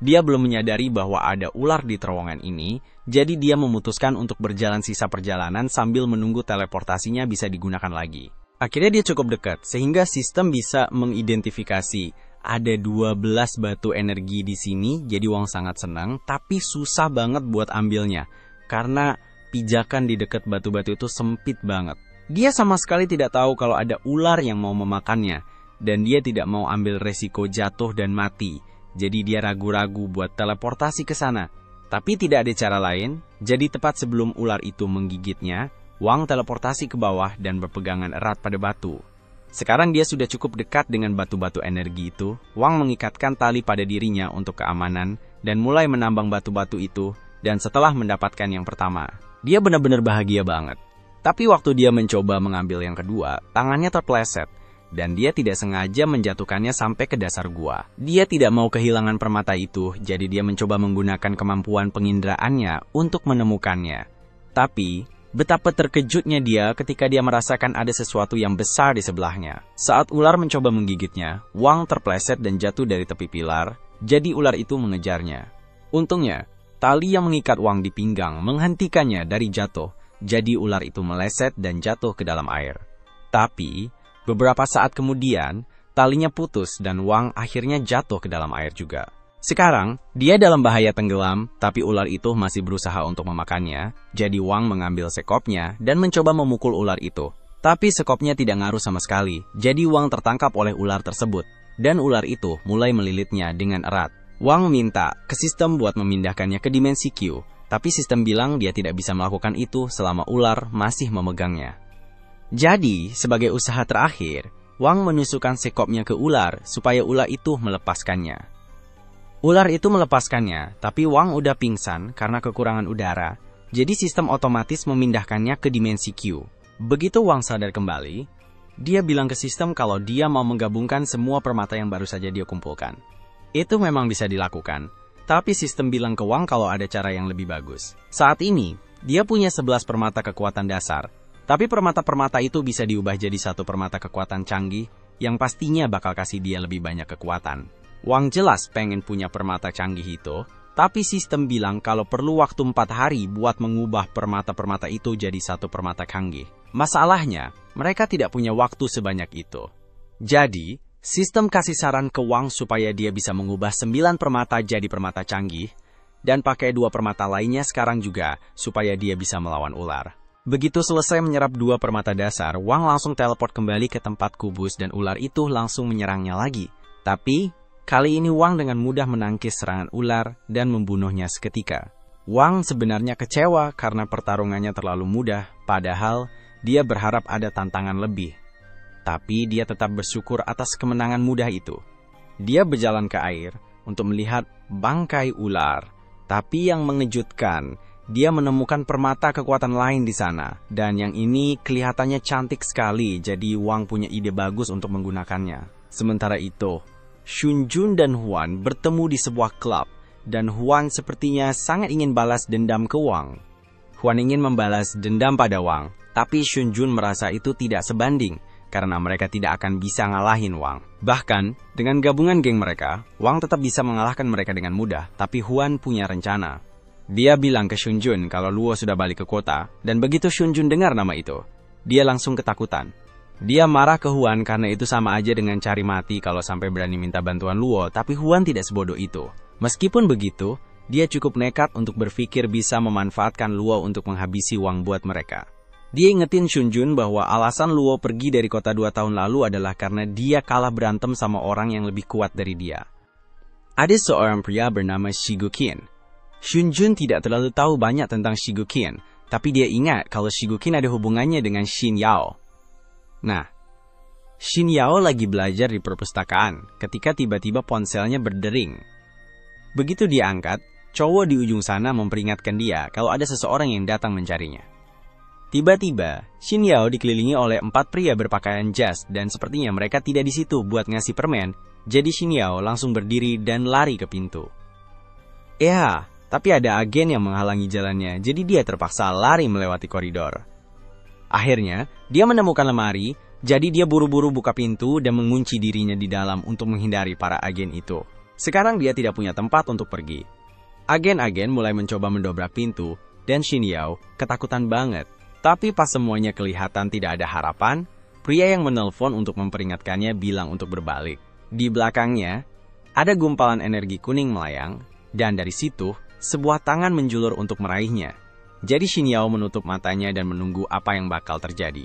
Dia belum menyadari bahwa ada ular di terowongan ini, jadi dia memutuskan untuk berjalan sisa perjalanan sambil menunggu teleportasinya bisa digunakan lagi. Akhirnya dia cukup dekat, sehingga sistem bisa mengidentifikasi ada 12 batu energi di sini, jadi Wang sangat senang, tapi susah banget buat ambilnya, karena pijakan di dekat batu-batu itu sempit banget. Dia sama sekali tidak tahu kalau ada ular yang mau memakannya, dan dia tidak mau ambil resiko jatuh dan mati, jadi dia ragu-ragu buat teleportasi ke sana. Tapi tidak ada cara lain, jadi tepat sebelum ular itu menggigitnya, Wang teleportasi ke bawah dan berpegangan erat pada batu. Sekarang dia sudah cukup dekat dengan batu-batu energi itu. Wang mengikatkan tali pada dirinya untuk keamanan dan mulai menambang batu-batu itu, dan setelah mendapatkan yang pertama, dia benar-benar bahagia banget. Tapi waktu dia mencoba mengambil yang kedua, tangannya terpleset, dan dia tidak sengaja menjatuhkannya sampai ke dasar gua. Dia tidak mau kehilangan permata itu, jadi dia mencoba menggunakan kemampuan pengindraannya untuk menemukannya. Tapi betapa terkejutnya dia ketika dia merasakan ada sesuatu yang besar di sebelahnya. Saat ular mencoba menggigitnya, Wang terpleset dan jatuh dari tepi pilar, jadi ular itu mengejarnya. Untungnya, tali yang mengikat Wang di pinggang menghentikannya dari jatuh, jadi ular itu meleset dan jatuh ke dalam air. Tapi, beberapa saat kemudian, talinya putus dan Wang akhirnya jatuh ke dalam air juga. Sekarang, dia dalam bahaya tenggelam, tapi ular itu masih berusaha untuk memakannya, jadi Wang mengambil sekopnya dan mencoba memukul ular itu. Tapi sekopnya tidak ngaruh sama sekali, jadi Wang tertangkap oleh ular tersebut. Dan ular itu mulai melilitnya dengan erat. Wang minta ke sistem buat memindahkannya ke dimensi Q, tapi sistem bilang dia tidak bisa melakukan itu selama ular masih memegangnya. Jadi, sebagai usaha terakhir, Wang menusukkan sekopnya ke ular supaya ular itu melepaskannya. Ular itu melepaskannya, tapi Wang udah pingsan karena kekurangan udara, jadi sistem otomatis memindahkannya ke dimensi Q. Begitu Wang sadar kembali, dia bilang ke sistem kalau dia mau menggabungkan semua permata yang baru saja dia kumpulkan. Itu memang bisa dilakukan, tapi sistem bilang ke Wang kalau ada cara yang lebih bagus. Saat ini, dia punya 11 permata kekuatan dasar, tapi permata-permata itu bisa diubah jadi satu permata kekuatan canggih, yang pastinya bakal kasih dia lebih banyak kekuatan. Wang jelas pengen punya permata canggih itu, tapi sistem bilang kalau perlu waktu 4 hari buat mengubah permata-permata itu jadi satu permata canggih. Masalahnya, mereka tidak punya waktu sebanyak itu. Jadi, sistem kasih saran ke Wang supaya dia bisa mengubah 9 permata jadi permata canggih, dan pakai 2 permata lainnya sekarang juga, supaya dia bisa melawan ular. Begitu selesai menyerap 2 permata dasar, Wang langsung teleport kembali ke tempat kubus dan ular itu langsung menyerangnya lagi. Tapi, kali ini Wang dengan mudah menangkis serangan ular dan membunuhnya seketika. Wang sebenarnya kecewa karena pertarungannya terlalu mudah, padahal dia berharap ada tantangan lebih. Tapi dia tetap bersyukur atas kemenangan mudah itu. Dia berjalan ke air untuk melihat bangkai ular. Tapi yang mengejutkan, dia menemukan permata kekuatan lain di sana. Dan yang ini kelihatannya cantik sekali, jadi Wang punya ide bagus untuk menggunakannya. Sementara itu, Shunjun dan Huan bertemu di sebuah klub. Dan Huan sepertinya sangat ingin balas dendam ke Wang. Huan ingin membalas dendam pada Wang, tapi Shunjun merasa itu tidak sebanding, karena mereka tidak akan bisa ngalahin Wang. Bahkan, dengan gabungan geng mereka, Wang tetap bisa mengalahkan mereka dengan mudah, tapi Huan punya rencana. Dia bilang ke Shunjun kalau Luo sudah balik ke kota, dan begitu Shunjun dengar nama itu, dia langsung ketakutan. Dia marah ke Huan karena itu sama aja dengan cari mati kalau sampai berani minta bantuan Luo, tapi Huan tidak sebodoh itu. Meskipun begitu, dia cukup nekat untuk berpikir bisa memanfaatkan Luo untuk menghabisi Wang buat mereka. Dia ingetin Shunjun bahwa alasan Luo pergi dari kota 2 tahun lalu adalah karena dia kalah berantem sama orang yang lebih kuat dari dia. Ada seorang pria bernama Shigukin. Shunjun tidak terlalu tahu banyak tentang Shigukin, tapi dia ingat kalau Shigukin ada hubungannya dengan Xin Yao. Nah, Xin Yao lagi belajar di perpustakaan ketika tiba-tiba ponselnya berdering. Begitu dia angkat, cowok di ujung sana memperingatkan dia kalau ada seseorang yang datang mencarinya. Tiba-tiba, Xin Yao dikelilingi oleh 4 pria berpakaian jas dan sepertinya mereka tidak di situ buat ngasih permen, jadi Xin Yao langsung berdiri dan lari ke pintu. Ya, tapi ada agen yang menghalangi jalannya, jadi dia terpaksa lari melewati koridor. Akhirnya, dia menemukan lemari, jadi dia buru-buru buka pintu dan mengunci dirinya di dalam untuk menghindari para agen itu. Sekarang dia tidak punya tempat untuk pergi. Agen-agen mulai mencoba mendobrak pintu, dan Xin Yao ketakutan banget. Tapi pas semuanya kelihatan tidak ada harapan, pria yang menelpon untuk memperingatkannya bilang untuk berbalik. Di belakangnya, ada gumpalan energi kuning melayang, dan dari situ, sebuah tangan menjulur untuk meraihnya. Jadi Xin Yao menutup matanya dan menunggu apa yang bakal terjadi.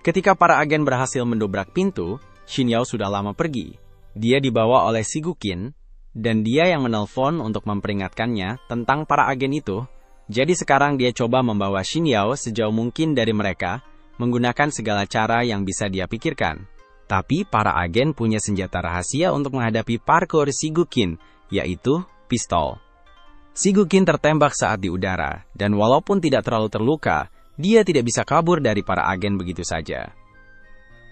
Ketika para agen berhasil mendobrak pintu, Xin Yao sudah lama pergi. Dia dibawa oleh Shigukin, dan dia yang menelpon untuk memperingatkannya tentang para agen itu. Jadi sekarang dia coba membawa Xin Yao sejauh mungkin dari mereka, menggunakan segala cara yang bisa dia pikirkan. Tapi para agen punya senjata rahasia untuk menghadapi parkour Shigukin, yaitu pistol. Shigukin tertembak saat di udara, dan walaupun tidak terlalu terluka, dia tidak bisa kabur dari para agen begitu saja.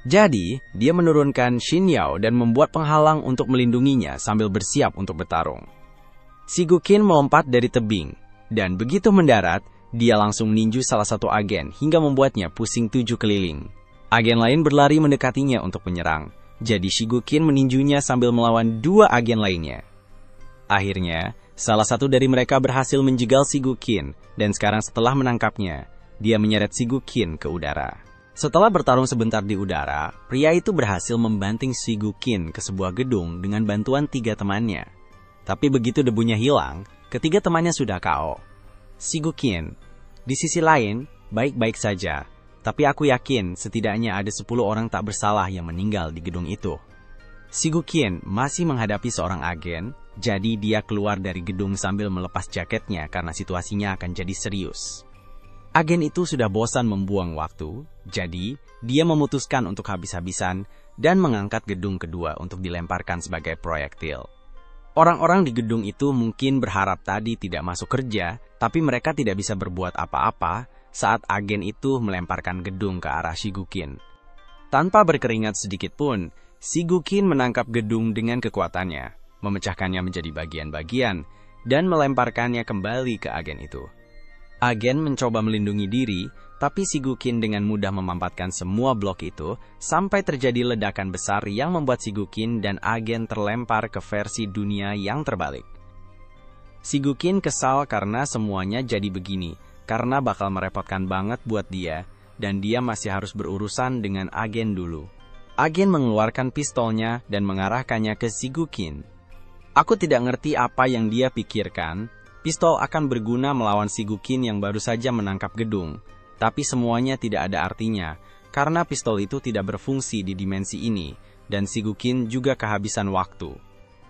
Jadi, dia menurunkan Xin Yao dan membuat penghalang untuk melindunginya sambil bersiap untuk bertarung. Shigukin melompat dari tebing, dan begitu mendarat, dia langsung meninju salah satu agen hingga membuatnya pusing 7 keliling. Agen lain berlari mendekatinya untuk menyerang, jadi Shigukin meninjunya sambil melawan 2 agen lainnya. Akhirnya, salah satu dari mereka berhasil menjegal Shigukin, dan sekarang setelah menangkapnya, dia menyeret Shigukin ke udara. Setelah bertarung sebentar di udara, pria itu berhasil membanting Shigukin ke sebuah gedung dengan bantuan 3 temannya. Tapi begitu debunya hilang, ketiga temannya sudah KO. Shigukin, di sisi lain, baik-baik saja. tapi aku yakin setidaknya ada 10 orang tak bersalah yang meninggal di gedung itu. Shigukin masih menghadapi seorang agen, jadi dia keluar dari gedung sambil melepas jaketnya karena situasinya akan jadi serius. Agen itu sudah bosan membuang waktu, jadi dia memutuskan untuk habis-habisan dan mengangkat gedung kedua untuk dilemparkan sebagai proyektil. Orang-orang di gedung itu mungkin berharap tadi tidak masuk kerja, tapi mereka tidak bisa berbuat apa-apa saat agen itu melemparkan gedung ke arah Shigukin. Tanpa berkeringat sedikit pun, Shigukin menangkap gedung dengan kekuatannya, memecahkannya menjadi bagian-bagian, dan melemparkannya kembali ke agen itu. Agen mencoba melindungi diri, tapi Shigukin dengan mudah memampatkan semua blok itu sampai terjadi ledakan besar yang membuat Shigukin dan agen terlempar ke versi dunia yang terbalik. Shigukin kesal karena semuanya jadi begini, karena bakal merepotkan banget buat dia, dan dia masih harus berurusan dengan agen dulu. Agen mengeluarkan pistolnya dan mengarahkannya ke Shigukin. Aku tidak ngerti apa yang dia pikirkan. Pistol akan berguna melawan Shigukin yang baru saja menangkap gedung. Tapi semuanya tidak ada artinya, karena pistol itu tidak berfungsi di dimensi ini, dan Shigukin juga kehabisan waktu.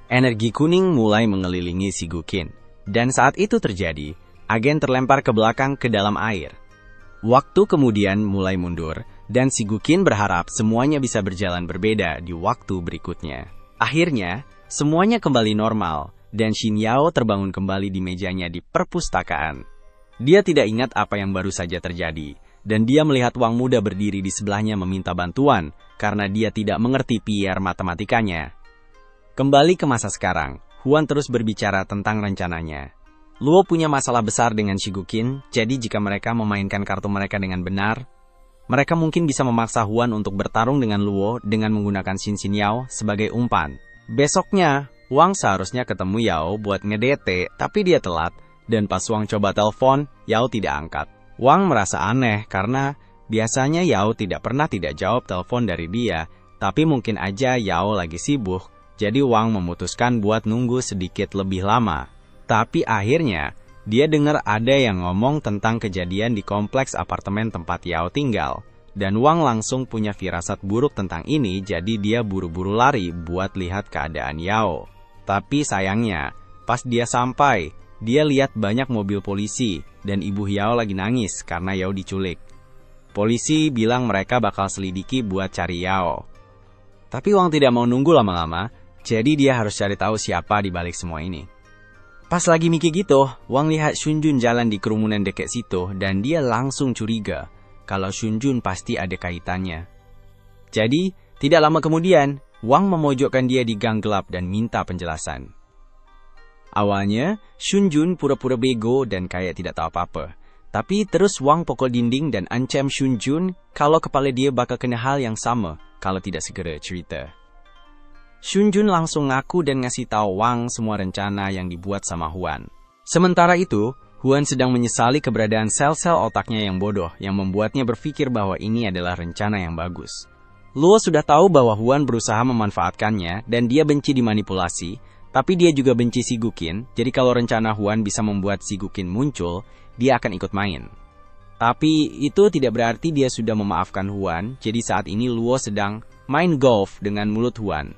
Energi kuning mulai mengelilingi Shigukin, dan saat itu terjadi, agen terlempar ke belakang ke dalam air. Waktu kemudian mulai mundur, dan Shigukin berharap semuanya bisa berjalan berbeda di waktu berikutnya. Akhirnya, semuanya kembali normal, dan Shin Yao terbangun kembali di mejanya di perpustakaan. Dia tidak ingat apa yang baru saja terjadi, dan dia melihat Wang muda berdiri di sebelahnya meminta bantuan, karena dia tidak mengerti PR matematikanya. Kembali ke masa sekarang, Huan terus berbicara tentang rencananya. Luo punya masalah besar dengan Shigukin, jadi jika mereka memainkan kartu mereka dengan benar, mereka mungkin bisa memaksa Huan untuk bertarung dengan Luo dengan menggunakan Shin Yao sebagai umpan. Besoknya, Wang seharusnya ketemu Yao buat ngedete, tapi dia telat, dan pas Wang coba telepon, Yao tidak angkat. Wang merasa aneh karena biasanya Yao tidak pernah tidak jawab telepon dari dia, tapi mungkin aja Yao lagi sibuk, jadi Wang memutuskan buat nunggu sedikit lebih lama. Tapi akhirnya, dia dengar ada yang ngomong tentang kejadian di kompleks apartemen tempat Yao tinggal. Dan Wang langsung punya firasat buruk tentang ini, jadi dia buru-buru lari buat lihat keadaan Yao. Tapi sayangnya, pas dia sampai, dia lihat banyak mobil polisi, dan ibu Yao lagi nangis karena Yao diculik. Polisi bilang mereka bakal selidiki buat cari Yao. Tapi Wang tidak mau nunggu lama-lama, jadi dia harus cari tahu siapa di balik semua ini. Pas lagi mikir gitu, Wang lihat Shunjun jalan di kerumunan dekat situ dan dia langsung curiga kalau Shunjun pasti ada kaitannya. Jadi, tidak lama kemudian, Wang memojokkan dia di gang gelap dan minta penjelasan. Awalnya, Shunjun pura-pura bego dan kayak tidak tahu apa-apa. Tapi terus Wang pukul dinding dan ancam Shunjun kalau kepala dia bakal kena hal yang sama kalau tidak segera cerita. Shunjun langsung ngaku dan ngasih tahu Wang semua rencana yang dibuat sama Huan. Sementara itu, Huan sedang menyesali keberadaan sel-sel otaknya yang bodoh yang membuatnya berpikir bahwa ini adalah rencana yang bagus. Luo sudah tahu bahwa Huan berusaha memanfaatkannya dan dia benci dimanipulasi, tapi dia juga benci Shigukin, jadi kalau rencana Huan bisa membuat Shigukin muncul, dia akan ikut main. Tapi itu tidak berarti dia sudah memaafkan Huan, jadi saat ini Luo sedang main golf dengan mulut Huan.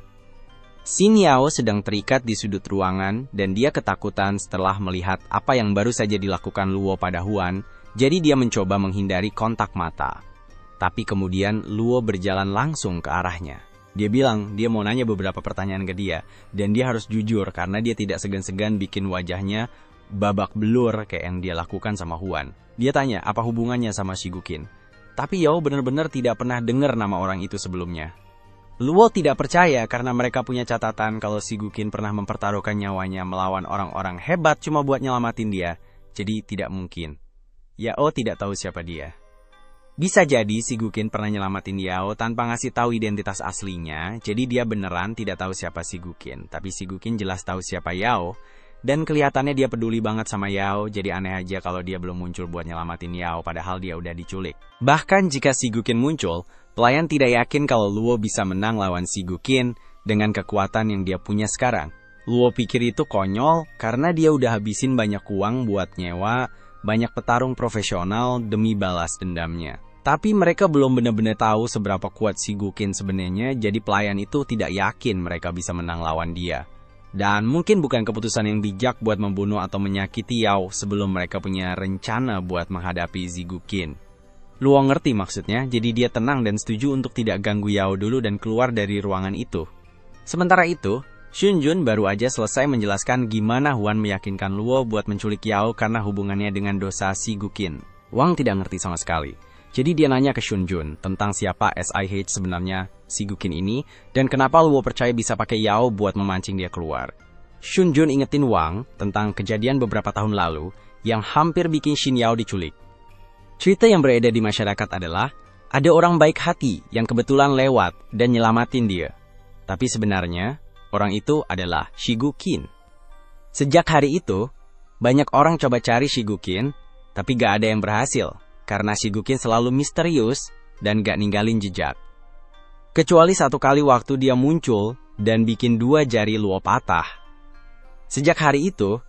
Shin Yao sedang terikat di sudut ruangan dan dia ketakutan setelah melihat apa yang baru saja dilakukan Luo pada Huan, jadi dia mencoba menghindari kontak mata. Tapi kemudian Luo berjalan langsung ke arahnya. Dia bilang dia mau nanya beberapa pertanyaan ke dia, dan dia harus jujur karena dia tidak segan-segan bikin wajahnya babak belur kayak yang dia lakukan sama Huan. Dia tanya apa hubungannya sama Shigukin. Tapi Yao benar-benar tidak pernah dengar nama orang itu sebelumnya. Luo tidak percaya karena mereka punya catatan kalau Shigukin pernah mempertaruhkan nyawanya melawan orang-orang hebat cuma buat nyelamatin dia. Jadi tidak mungkin. Yao tidak tahu siapa dia. Bisa jadi Shigukin pernah nyelamatin Yao tanpa ngasih tahu identitas aslinya, jadi dia beneran tidak tahu siapa Shigukin. Tapi Shigukin jelas tahu siapa Yao, dan kelihatannya dia peduli banget sama Yao, jadi aneh aja kalau dia belum muncul buat nyelamatin Yao padahal dia udah diculik. Bahkan jika Shigukin muncul, pelayan tidak yakin kalau Luo bisa menang lawan Shigukin dengan kekuatan yang dia punya sekarang. Luo pikir itu konyol karena dia udah habisin banyak uang buat nyewa banyak petarung profesional demi balas dendamnya. Tapi mereka belum benar-benar tahu seberapa kuat Shigukin sebenarnya, jadi pelayan itu tidak yakin mereka bisa menang lawan dia. Dan mungkin bukan keputusan yang bijak buat membunuh atau menyakiti Yao sebelum mereka punya rencana buat menghadapi Shigukin. Luo ngerti maksudnya, jadi dia tenang dan setuju untuk tidak ganggu Yao dulu dan keluar dari ruangan itu. Sementara itu, Shunjun baru aja selesai menjelaskan gimana Huan meyakinkan Luo buat menculik Yao karena hubungannya dengan dosa Shigukin. Wang tidak ngerti sama sekali. Jadi dia nanya ke Shunjun tentang siapa SIH sebenarnya Shigukin ini dan kenapa Luo percaya bisa pakai Yao buat memancing dia keluar. Shunjun ingetin Wang tentang kejadian beberapa tahun lalu yang hampir bikin Shin Yao diculik. Cerita yang beredar di masyarakat adalah ada orang baik hati yang kebetulan lewat dan nyelamatin dia. Tapi sebenarnya orang itu adalah Shigukin. Sejak hari itu, banyak orang coba cari Shigukin, tapi gak ada yang berhasil. Karena Shigukin selalu misterius dan gak ninggalin jejak. Kecuali satu kali waktu dia muncul dan bikin 2 jari Luo patah. Sejak hari itu,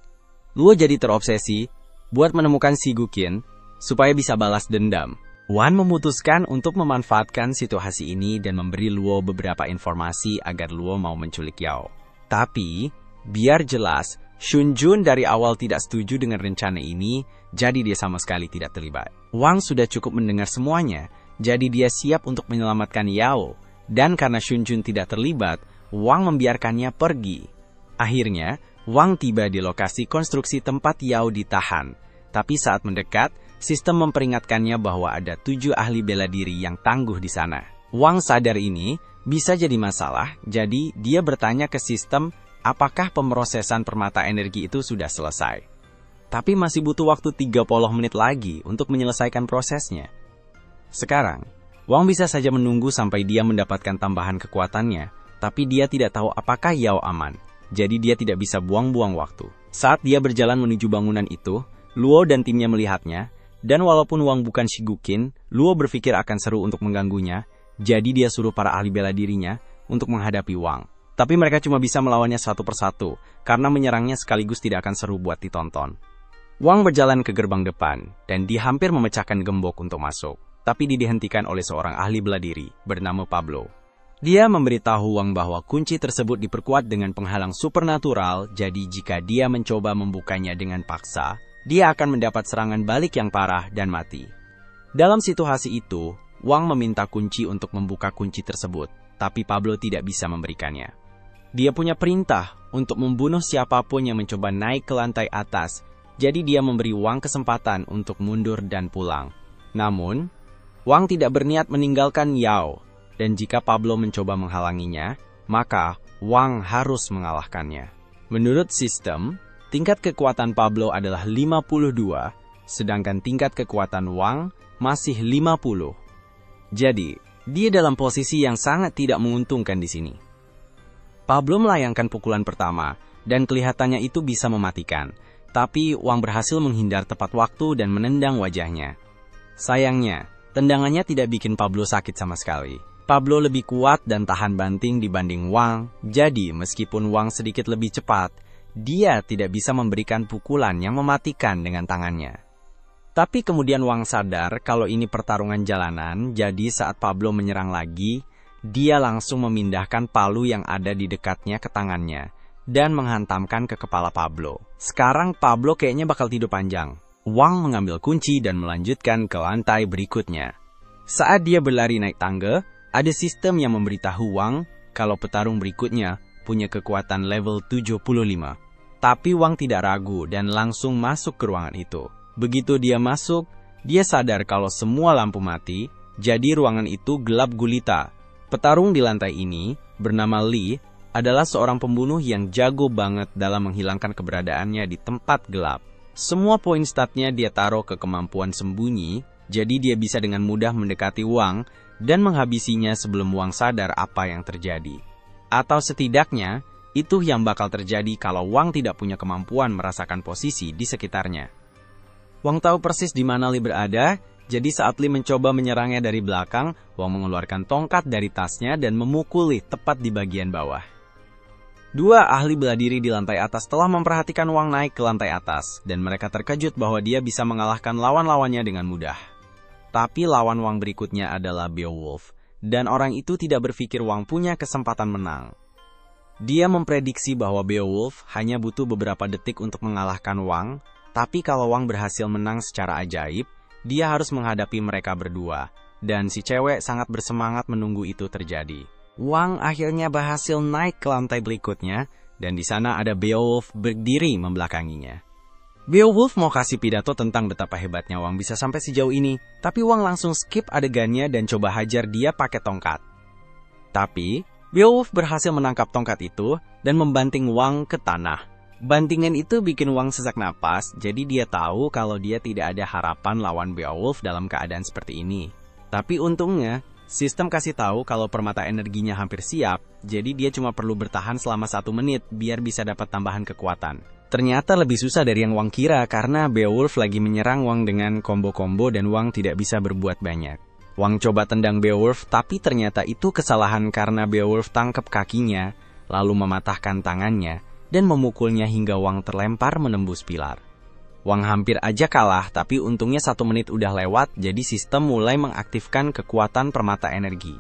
Luo jadi terobsesi buat menemukan Shigukin supaya bisa balas dendam. Wan memutuskan untuk memanfaatkan situasi ini dan memberi Luo beberapa informasi agar Luo mau menculik Yao. Tapi, biar jelas, Shunjun dari awal tidak setuju dengan rencana ini, jadi dia sama sekali tidak terlibat. Wang sudah cukup mendengar semuanya, jadi dia siap untuk menyelamatkan Yao. Dan karena Shunjun tidak terlibat, Wang membiarkannya pergi. Akhirnya, Wang tiba di lokasi konstruksi tempat Yao ditahan. Tapi saat mendekat, sistem memperingatkannya bahwa ada 7 ahli bela diri yang tangguh di sana. Wang sadar ini bisa jadi masalah, jadi dia bertanya ke sistem apakah pemrosesan permata energi itu sudah selesai. Tapi masih butuh waktu 30 menit lagi untuk menyelesaikan prosesnya. Sekarang, Wang bisa saja menunggu sampai dia mendapatkan tambahan kekuatannya, tapi dia tidak tahu apakah Yao aman, jadi dia tidak bisa buang-buang waktu. Saat dia berjalan menuju bangunan itu, Luo dan timnya melihatnya, dan walaupun Wang bukan Shigukin, Luo berpikir akan seru untuk mengganggunya, jadi dia suruh para ahli bela dirinya untuk menghadapi Wang. Tapi mereka cuma bisa melawannya satu persatu, karena menyerangnya sekaligus tidak akan seru buat ditonton. Wang berjalan ke gerbang depan, dan dia hampir memecahkan gembok untuk masuk. Tapi dihentikan oleh seorang ahli bela diri, bernama Pablo. Dia memberitahu Wang bahwa kunci tersebut diperkuat dengan penghalang supernatural, jadi jika dia mencoba membukanya dengan paksa, dia akan mendapat serangan balik yang parah dan mati. Dalam situasi itu, Wang meminta kunci untuk membuka kunci tersebut, tapi Pablo tidak bisa memberikannya. Dia punya perintah untuk membunuh siapapun yang mencoba naik ke lantai atas, jadi dia memberi Wang kesempatan untuk mundur dan pulang. Namun, Wang tidak berniat meninggalkan Yao, dan jika Pablo mencoba menghalanginya, maka Wang harus mengalahkannya. Menurut sistem, tingkat kekuatan Pablo adalah 52, sedangkan tingkat kekuatan Wang masih 50. Jadi, dia dalam posisi yang sangat tidak menguntungkan di sini. Pablo melayangkan pukulan pertama, dan kelihatannya itu bisa mematikan. Tapi Wang berhasil menghindar tepat waktu dan menendang wajahnya. Sayangnya, tendangannya tidak bikin Pablo sakit sama sekali. Pablo lebih kuat dan tahan banting dibanding Wang, jadi meskipun Wang sedikit lebih cepat, dia tidak bisa memberikan pukulan yang mematikan dengan tangannya. Tapi kemudian Wang sadar kalau ini pertarungan jalanan, jadi saat Pablo menyerang lagi, dia langsung memindahkan palu yang ada di dekatnya ke tangannya, dan menghantamkan ke kepala Pablo. Sekarang Pablo kayaknya bakal tidur panjang. Wang mengambil kunci dan melanjutkan ke lantai berikutnya. Saat dia berlari naik tangga, ada sistem yang memberitahu Wang kalau petarung berikutnya punya kekuatan level 75. Tapi Wang tidak ragu dan langsung masuk ke ruangan itu. Begitu dia masuk, dia sadar kalau semua lampu mati, jadi ruangan itu gelap gulita. Petarung di lantai ini, bernama Li, adalah seorang pembunuh yang jago banget dalam menghilangkan keberadaannya di tempat gelap. Semua poin statnya dia taruh ke kemampuan sembunyi, jadi dia bisa dengan mudah mendekati Wang dan menghabisinya sebelum Wang sadar apa yang terjadi. Atau setidaknya, itu yang bakal terjadi kalau Wang tidak punya kemampuan merasakan posisi di sekitarnya. Wang tahu persis di mana Li berada, jadi saat Li mencoba menyerangnya dari belakang, Wang mengeluarkan tongkat dari tasnya dan memukul Li tepat di bagian bawah. 2 ahli bela diri di lantai atas telah memperhatikan Wang naik ke lantai atas, dan mereka terkejut bahwa dia bisa mengalahkan lawan-lawannya dengan mudah. Tapi lawan Wang berikutnya adalah Beowulf, dan orang itu tidak berpikir Wang punya kesempatan menang. Dia memprediksi bahwa Beowulf hanya butuh beberapa detik untuk mengalahkan Wang, tapi kalau Wang berhasil menang secara ajaib, dia harus menghadapi mereka berdua, dan si cewek sangat bersemangat menunggu itu terjadi. Wang akhirnya berhasil naik ke lantai berikutnya, dan di sana ada Beowulf berdiri membelakanginya. Beowulf mau kasih pidato tentang betapa hebatnya Wang bisa sampai sejauh ini, tapi Wang langsung skip adegannya dan coba hajar dia pakai tongkat. Tapi, Beowulf berhasil menangkap tongkat itu dan membanting Wang ke tanah. Bantingan itu bikin Wang sesak napas, jadi dia tahu kalau dia tidak ada harapan lawan Beowulf dalam keadaan seperti ini. Tapi untungnya, sistem kasih tahu kalau permata energinya hampir siap, jadi dia cuma perlu bertahan selama 1 menit biar bisa dapat tambahan kekuatan. Ternyata lebih susah dari yang Wang kira karena Beowulf lagi menyerang Wang dengan combo-combo dan Wang tidak bisa berbuat banyak. Wang coba tendang Beowulf tapi ternyata itu kesalahan karena Beowulf tangkap kakinya, lalu mematahkan tangannya, dan memukulnya hingga Wang terlempar menembus pilar. Wang hampir aja kalah tapi untungnya 1 menit udah lewat jadi sistem mulai mengaktifkan kekuatan permata energi.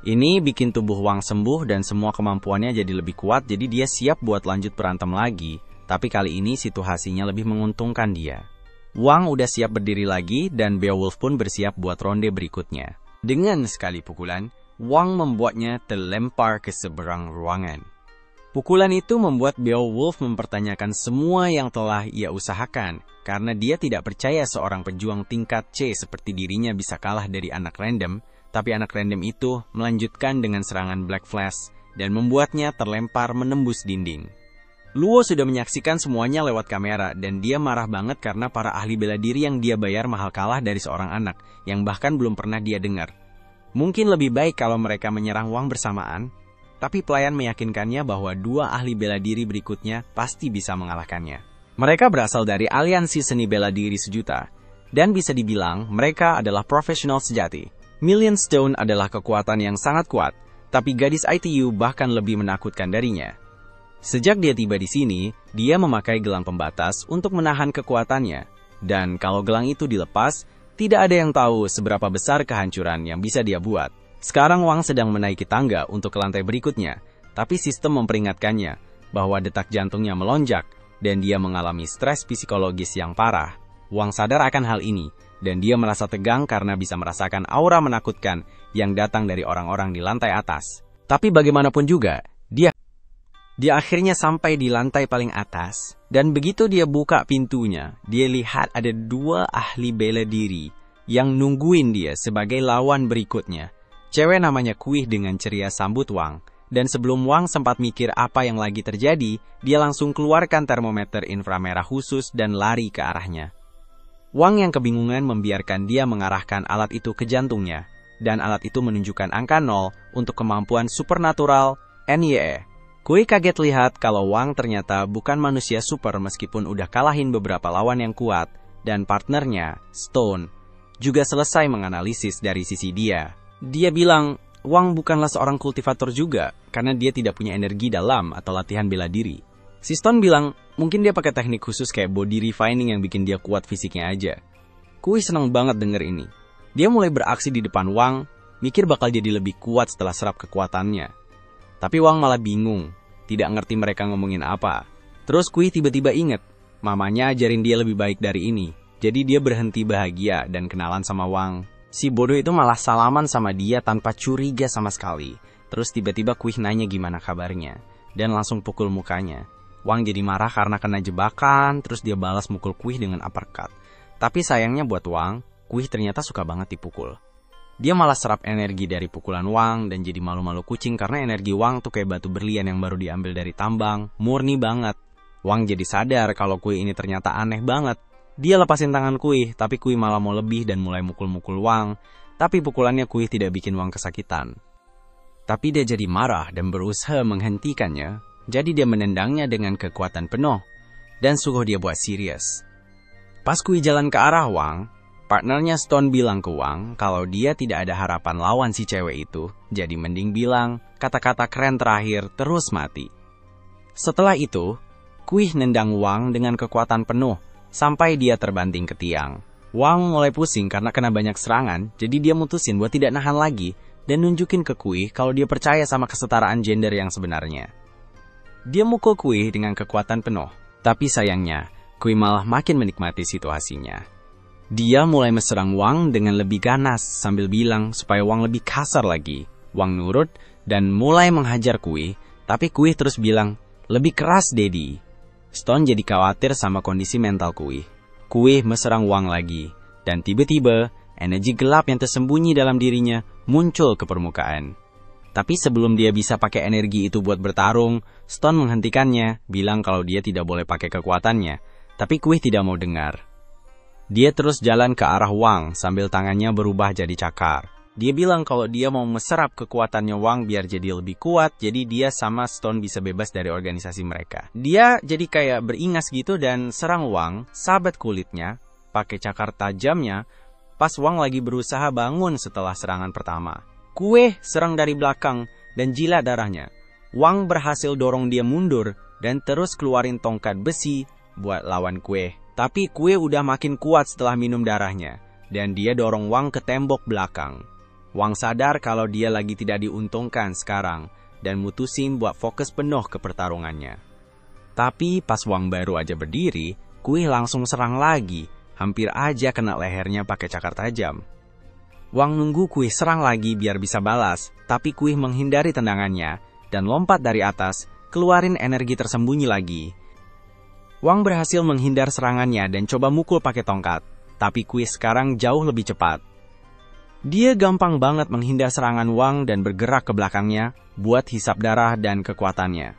Ini bikin tubuh Wang sembuh dan semua kemampuannya jadi lebih kuat jadi dia siap buat lanjut berantem lagi. Tapi kali ini situasinya lebih menguntungkan dia. Wang udah siap berdiri lagi dan Beowulf pun bersiap buat ronde berikutnya. Dengan sekali pukulan, Wang membuatnya terlempar ke seberang ruangan. Pukulan itu membuat Beowulf mempertanyakan semua yang telah ia usahakan, karena dia tidak percaya seorang pejuang tingkat C seperti dirinya bisa kalah dari anak random, tapi anak random itu melanjutkan dengan serangan Black Flash dan membuatnya terlempar menembus dinding. Luo sudah menyaksikan semuanya lewat kamera dan dia marah banget karena para ahli bela diri yang dia bayar mahal kalah dari seorang anak yang bahkan belum pernah dia dengar. Mungkin lebih baik kalau mereka menyerang Wang bersamaan, tapi pelayan meyakinkannya bahwa 2 ahli bela diri berikutnya pasti bisa mengalahkannya. Mereka berasal dari aliansi seni bela diri sejuta, dan bisa dibilang mereka adalah profesional sejati. Million Stone adalah kekuatan yang sangat kuat, tapi gadis ITU bahkan lebih menakutkan darinya. Sejak dia tiba di sini, dia memakai gelang pembatas untuk menahan kekuatannya. Dan kalau gelang itu dilepas, tidak ada yang tahu seberapa besar kehancuran yang bisa dia buat. Sekarang Wang sedang menaiki tangga untuk ke lantai berikutnya, tapi sistem memperingatkannya bahwa detak jantungnya melonjak dan dia mengalami stres psikologis yang parah. Wang sadar akan hal ini, dan dia merasa tegang karena bisa merasakan aura menakutkan yang datang dari orang-orang di lantai atas. Tapi bagaimanapun juga, Dia akhirnya sampai di lantai paling atas, dan begitu dia buka pintunya, dia lihat ada 2 ahli bela diri yang nungguin dia sebagai lawan berikutnya. Cewek namanya Kuih dengan ceria sambut Wang, dan sebelum Wang sempat mikir apa yang lagi terjadi, dia langsung keluarkan termometer inframerah khusus dan lari ke arahnya. Wang yang kebingungan membiarkan dia mengarahkan alat itu ke jantungnya, dan alat itu menunjukkan angka 0 untuk kemampuan supernatural NYE. Kuih kaget lihat kalau Wang ternyata bukan manusia super meskipun udah kalahin beberapa lawan yang kuat, dan partnernya, Stone, juga selesai menganalisis dari sisi dia. Dia bilang, Wang bukanlah seorang kultivator juga, karena dia tidak punya energi dalam atau latihan bela diri. Si Stone bilang, mungkin dia pakai teknik khusus kayak body refining yang bikin dia kuat fisiknya aja. Kuih senang banget denger ini. Dia mulai beraksi di depan Wang, mikir bakal jadi lebih kuat setelah serap kekuatannya. Tapi Wang malah bingung, tidak ngerti mereka ngomongin apa. Terus Kuih tiba-tiba inget, mamanya ajarin dia lebih baik dari ini. Jadi dia berhenti bahagia dan kenalan sama Wang. Si bodoh itu malah salaman sama dia tanpa curiga sama sekali. Terus tiba-tiba Kuih nanya gimana kabarnya, dan langsung pukul mukanya. Wang jadi marah karena kena jebakan, terus dia balas mukul Kuih dengan uppercut. Tapi sayangnya buat Wang, Kuih ternyata suka banget dipukul. Dia malah serap energi dari pukulan Wang dan jadi malu-malu kucing karena energi Wang tuh kayak batu berlian yang baru diambil dari tambang, murni banget. Wang jadi sadar kalau Kuih ini ternyata aneh banget. Dia lepasin tangan Kuih, tapi Kuih malah mau lebih dan mulai mukul-mukul Wang. Tapi pukulannya Kuih tidak bikin Wang kesakitan. Tapi dia jadi marah dan berusaha menghentikannya, jadi dia menendangnya dengan kekuatan penuh dan suruh dia buat serius. Pas Kuih jalan ke arah Wang, partnernya Stone bilang ke Wang kalau dia tidak ada harapan lawan si cewek itu, jadi mending bilang kata-kata keren terakhir terus mati. Setelah itu, Kuih nendang Wang dengan kekuatan penuh sampai dia terbanting ke tiang. Wang mulai pusing karena kena banyak serangan, jadi dia mutusin buat tidak nahan lagi dan nunjukin ke Kui kalau dia percaya sama kesetaraan gender yang sebenarnya. Dia mukul Kui dengan kekuatan penuh, tapi sayangnya, Kui malah makin menikmati situasinya. Dia mulai menyerang Wang dengan lebih ganas sambil bilang supaya Wang lebih kasar lagi. Wang nurut dan mulai menghajar Kui, tapi Kui terus bilang, "Lebih keras, Daddy." Stone jadi khawatir sama kondisi mental Kui. Kui menyerang Wang lagi, dan tiba-tiba energi gelap yang tersembunyi dalam dirinya muncul ke permukaan. Tapi sebelum dia bisa pakai energi itu buat bertarung, Stone menghentikannya, bilang kalau dia tidak boleh pakai kekuatannya. Tapi Kui tidak mau dengar. Dia terus jalan ke arah Wang sambil tangannya berubah jadi cakar. Dia bilang kalau dia mau meserap kekuatannya Wang biar jadi lebih kuat, jadi dia sama Stone bisa bebas dari organisasi mereka. Dia jadi kayak beringas gitu dan serang Wang, sahabat kulitnya, pakai cakar tajamnya, pas Wang lagi berusaha bangun setelah serangan pertama. Kui serang dari belakang dan jilat darahnya. Wang berhasil dorong dia mundur dan terus keluarin tongkat besi buat lawan Kui. Tapi Kui udah makin kuat setelah minum darahnya, dan dia dorong Wang ke tembok belakang. Wang sadar kalau dia lagi tidak diuntungkan sekarang, dan mutusin buat fokus penuh ke pertarungannya. Tapi pas Wang baru aja berdiri, Kui langsung serang lagi, hampir aja kena lehernya pakai cakar tajam. Wang nunggu Kui serang lagi biar bisa balas, tapi Kui menghindari tendangannya, dan lompat dari atas, keluarin energi tersembunyi lagi. Wang berhasil menghindar serangannya dan coba mukul pakai tongkat, tapi Kui sekarang jauh lebih cepat. Dia gampang banget menghindar serangan Wang dan bergerak ke belakangnya buat hisap darah dan kekuatannya.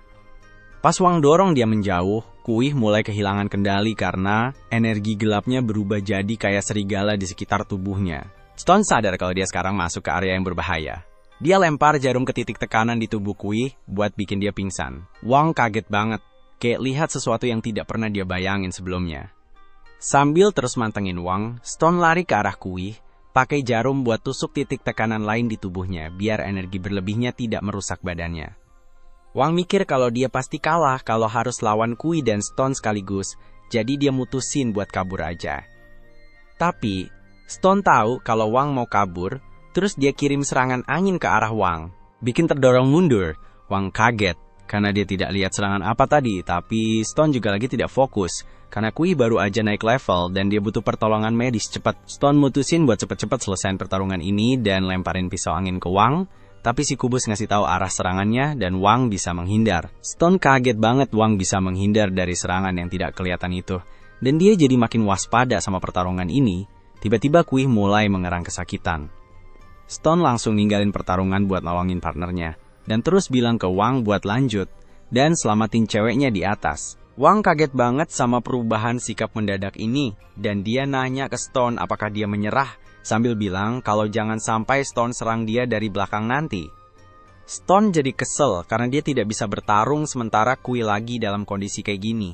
Pas Wang dorong dia menjauh, Kui mulai kehilangan kendali karena energi gelapnya berubah jadi kayak serigala di sekitar tubuhnya. Stone sadar kalau dia sekarang masuk ke area yang berbahaya. Dia lempar jarum ke titik tekanan di tubuh Kui buat bikin dia pingsan. Wang kaget banget, kayak lihat sesuatu yang tidak pernah dia bayangin sebelumnya. Sambil terus mantengin Wang, Stone lari ke arah Kui, pakai jarum buat tusuk titik tekanan lain di tubuhnya, biar energi berlebihnya tidak merusak badannya. Wang mikir kalau dia pasti kalah kalau harus lawan Kui dan Stone sekaligus, jadi dia mutusin buat kabur aja. Tapi, Stone tahu kalau Wang mau kabur, terus dia kirim serangan angin ke arah Wang, bikin terdorong mundur. Wang kaget, karena dia tidak lihat serangan apa tadi, tapi Stone juga lagi tidak fokus, karena Kui baru aja naik level dan dia butuh pertolongan medis cepat. Stone mutusin buat cepet-cepet selesaiin pertarungan ini dan lemparin pisau angin ke Wang, tapi si kubus ngasih tahu arah serangannya dan Wang bisa menghindar. Stone kaget banget Wang bisa menghindar dari serangan yang tidak kelihatan itu, dan dia jadi makin waspada sama pertarungan ini. Tiba-tiba Kui mulai mengerang kesakitan. Stone langsung ninggalin pertarungan buat nolongin partnernya, dan terus bilang ke Wang buat lanjut dan selamatin ceweknya di atas. Wang kaget banget sama perubahan sikap mendadak ini, dan dia nanya ke Stone apakah dia menyerah, sambil bilang kalau jangan sampai Stone serang dia dari belakang nanti. Stone jadi kesel karena dia tidak bisa bertarung sementara Kui lagi dalam kondisi kayak gini.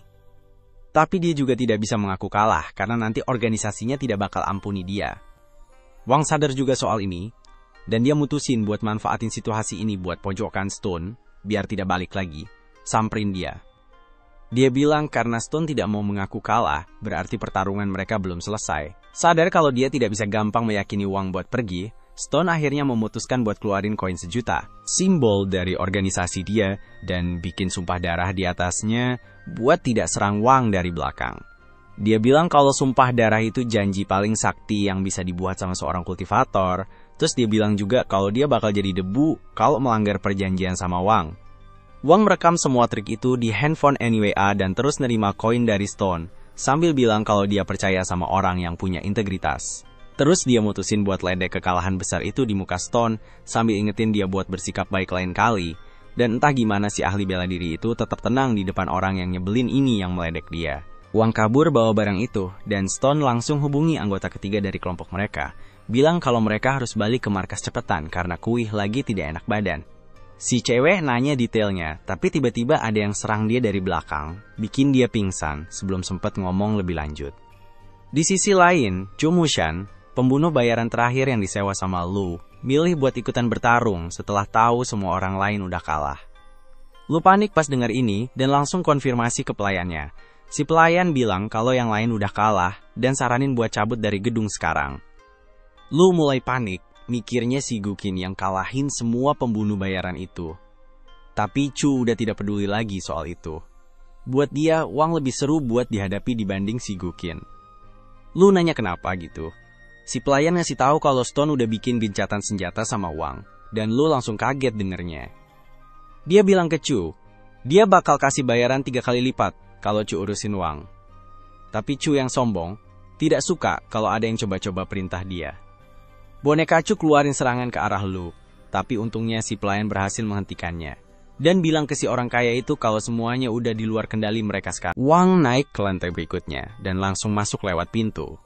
Tapi dia juga tidak bisa mengaku kalah, karena nanti organisasinya tidak bakal ampuni dia. Wang sadar juga soal ini, dan dia mutusin buat manfaatin situasi ini buat pojokkan Stone, biar tidak balik lagi, samperin dia. Dia bilang karena Stone tidak mau mengaku kalah, berarti pertarungan mereka belum selesai. Sadar kalau dia tidak bisa gampang meyakini Wang buat pergi, Stone akhirnya memutuskan buat keluarin koin 1 juta, simbol dari organisasi dia, dan bikin sumpah darah di atasnya buat tidak serang Wang dari belakang. Dia bilang kalau sumpah darah itu janji paling sakti yang bisa dibuat sama seorang kultivator. Terus dia bilang juga kalau dia bakal jadi debu kalau melanggar perjanjian sama Wang. Wang merekam semua trik itu di handphone NWA dan terus nerima koin dari Stone, sambil bilang kalau dia percaya sama orang yang punya integritas. Terus dia mutusin buat ledek kekalahan besar itu di muka Stone, sambil ingetin dia buat bersikap baik lain kali. Dan entah gimana si ahli bela diri itu tetap tenang di depan orang yang nyebelin ini yang meledek dia. Wang kabur bawa barang itu, dan Stone langsung hubungi anggota ketiga dari kelompok mereka, bilang kalau mereka harus balik ke markas cepetan karena Kui lagi tidak enak badan. Si cewek nanya detailnya, tapi tiba-tiba ada yang serang dia dari belakang, bikin dia pingsan sebelum sempat ngomong lebih lanjut. Di sisi lain, Chu Mushan, pembunuh bayaran terakhir yang disewa sama Lu, milih buat ikutan bertarung setelah tahu semua orang lain udah kalah. Lu panik pas dengar ini dan langsung konfirmasi ke pelayannya. Si pelayan bilang kalau yang lain udah kalah dan saranin buat cabut dari gedung sekarang. Lu mulai panik, mikirnya si Gukin yang kalahin semua pembunuh bayaran itu. Tapi Chu udah tidak peduli lagi soal itu. Buat dia, Wang lebih seru buat dihadapi dibanding si Gukin. Lu nanya kenapa gitu? Si pelayan ngasih tahu kalau Stone udah bikin gencatan senjata sama Wang, dan lu langsung kaget dengernya. Dia bilang ke Chu, dia bakal kasih bayaran 3 kali lipat kalau Chu urusin Wang. Tapi Chu yang sombong, tidak suka kalau ada yang coba-coba perintah dia. Boneka Chu keluarin serangan ke arah lu, tapi untungnya si pelayan berhasil menghentikannya. Dan bilang ke si orang kaya itu kalau semuanya udah di luar kendali mereka sekarang. Wang naik ke lantai berikutnya dan langsung masuk lewat pintu.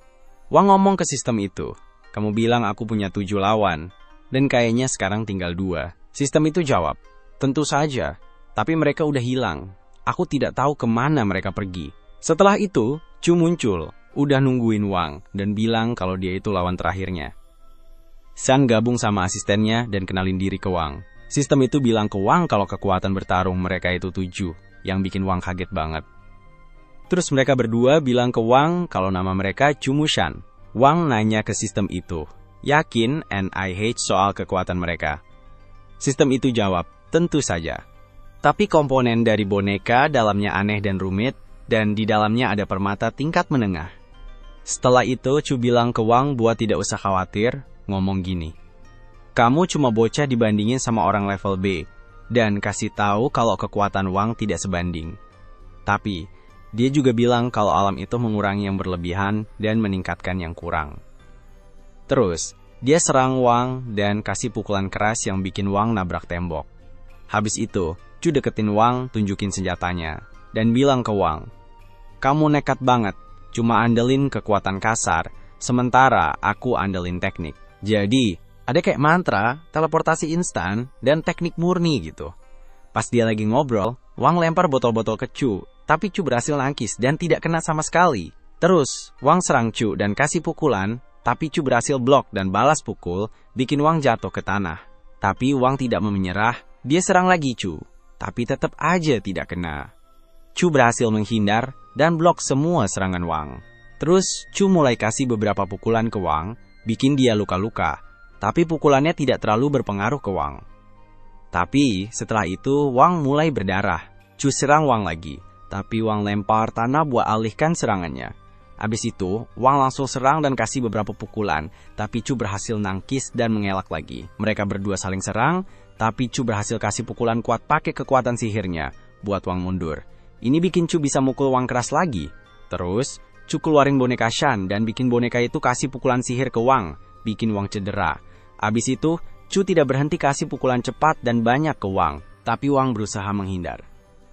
Wang ngomong ke sistem itu, kamu bilang aku punya 7 lawan, dan kayaknya sekarang tinggal 2. Sistem itu jawab, tentu saja, tapi mereka udah hilang. Aku tidak tahu kemana mereka pergi. Setelah itu, Chu muncul, udah nungguin Wang, dan bilang kalau dia itu lawan terakhirnya. San gabung sama asistennya dan kenalin diri ke Wang. Sistem itu bilang ke Wang kalau kekuatan bertarung mereka itu 7, yang bikin Wang kaget banget. Terus mereka berdua bilang ke Wang kalau nama mereka Chu Mushan. Wang nanya ke sistem itu, yakin NIH soal kekuatan mereka? Sistem itu jawab, tentu saja. Tapi komponen dari boneka dalamnya aneh dan rumit, dan di dalamnya ada permata tingkat menengah. Setelah itu, Chu bilang ke Wang buat tidak usah khawatir, ngomong gini. Kamu cuma bocah dibandingin sama orang level B, dan kasih tahu kalau kekuatan Wang tidak sebanding. Tapi, dia juga bilang kalau alam itu mengurangi yang berlebihan dan meningkatkan yang kurang. Terus, dia serang Wang dan kasih pukulan keras yang bikin Wang nabrak tembok. Habis itu, Chu deketin Wang, tunjukin senjatanya, dan bilang ke Wang, kamu nekat banget, cuma andelin kekuatan kasar, sementara aku andelin teknik. Jadi, ada kayak mantra, teleportasi instan, dan teknik murni gitu. Pas dia lagi ngobrol, Wang lempar botol-botol ke Chu, tapi Chu berhasil nangkis dan tidak kena sama sekali. Terus, Wang serang Chu dan kasih pukulan, tapi Chu berhasil blok dan balas pukul, bikin Wang jatuh ke tanah. Tapi Wang tidak mau menyerah, dia serang lagi Chu. Tapi tetap aja tidak kena. Chu berhasil menghindar dan blok semua serangan Wang. Terus Chu mulai kasih beberapa pukulan ke Wang, bikin dia luka-luka. Tapi pukulannya tidak terlalu berpengaruh ke Wang. Tapi setelah itu Wang mulai berdarah. Chu serang Wang lagi, tapi Wang lempar tanah buat alihkan serangannya. Abis itu, Wang langsung serang dan kasih beberapa pukulan, tapi Chu berhasil nangkis dan mengelak lagi. Mereka berdua saling serang, tapi Chu berhasil kasih pukulan kuat pakai kekuatan sihirnya, buat Wang mundur. Ini bikin Chu bisa mukul Wang keras lagi. Terus, Chu keluarin boneka Shan dan bikin boneka itu kasih pukulan sihir ke Wang, bikin Wang cedera. Abis itu, Chu tidak berhenti kasih pukulan cepat dan banyak ke Wang, tapi Wang berusaha menghindar.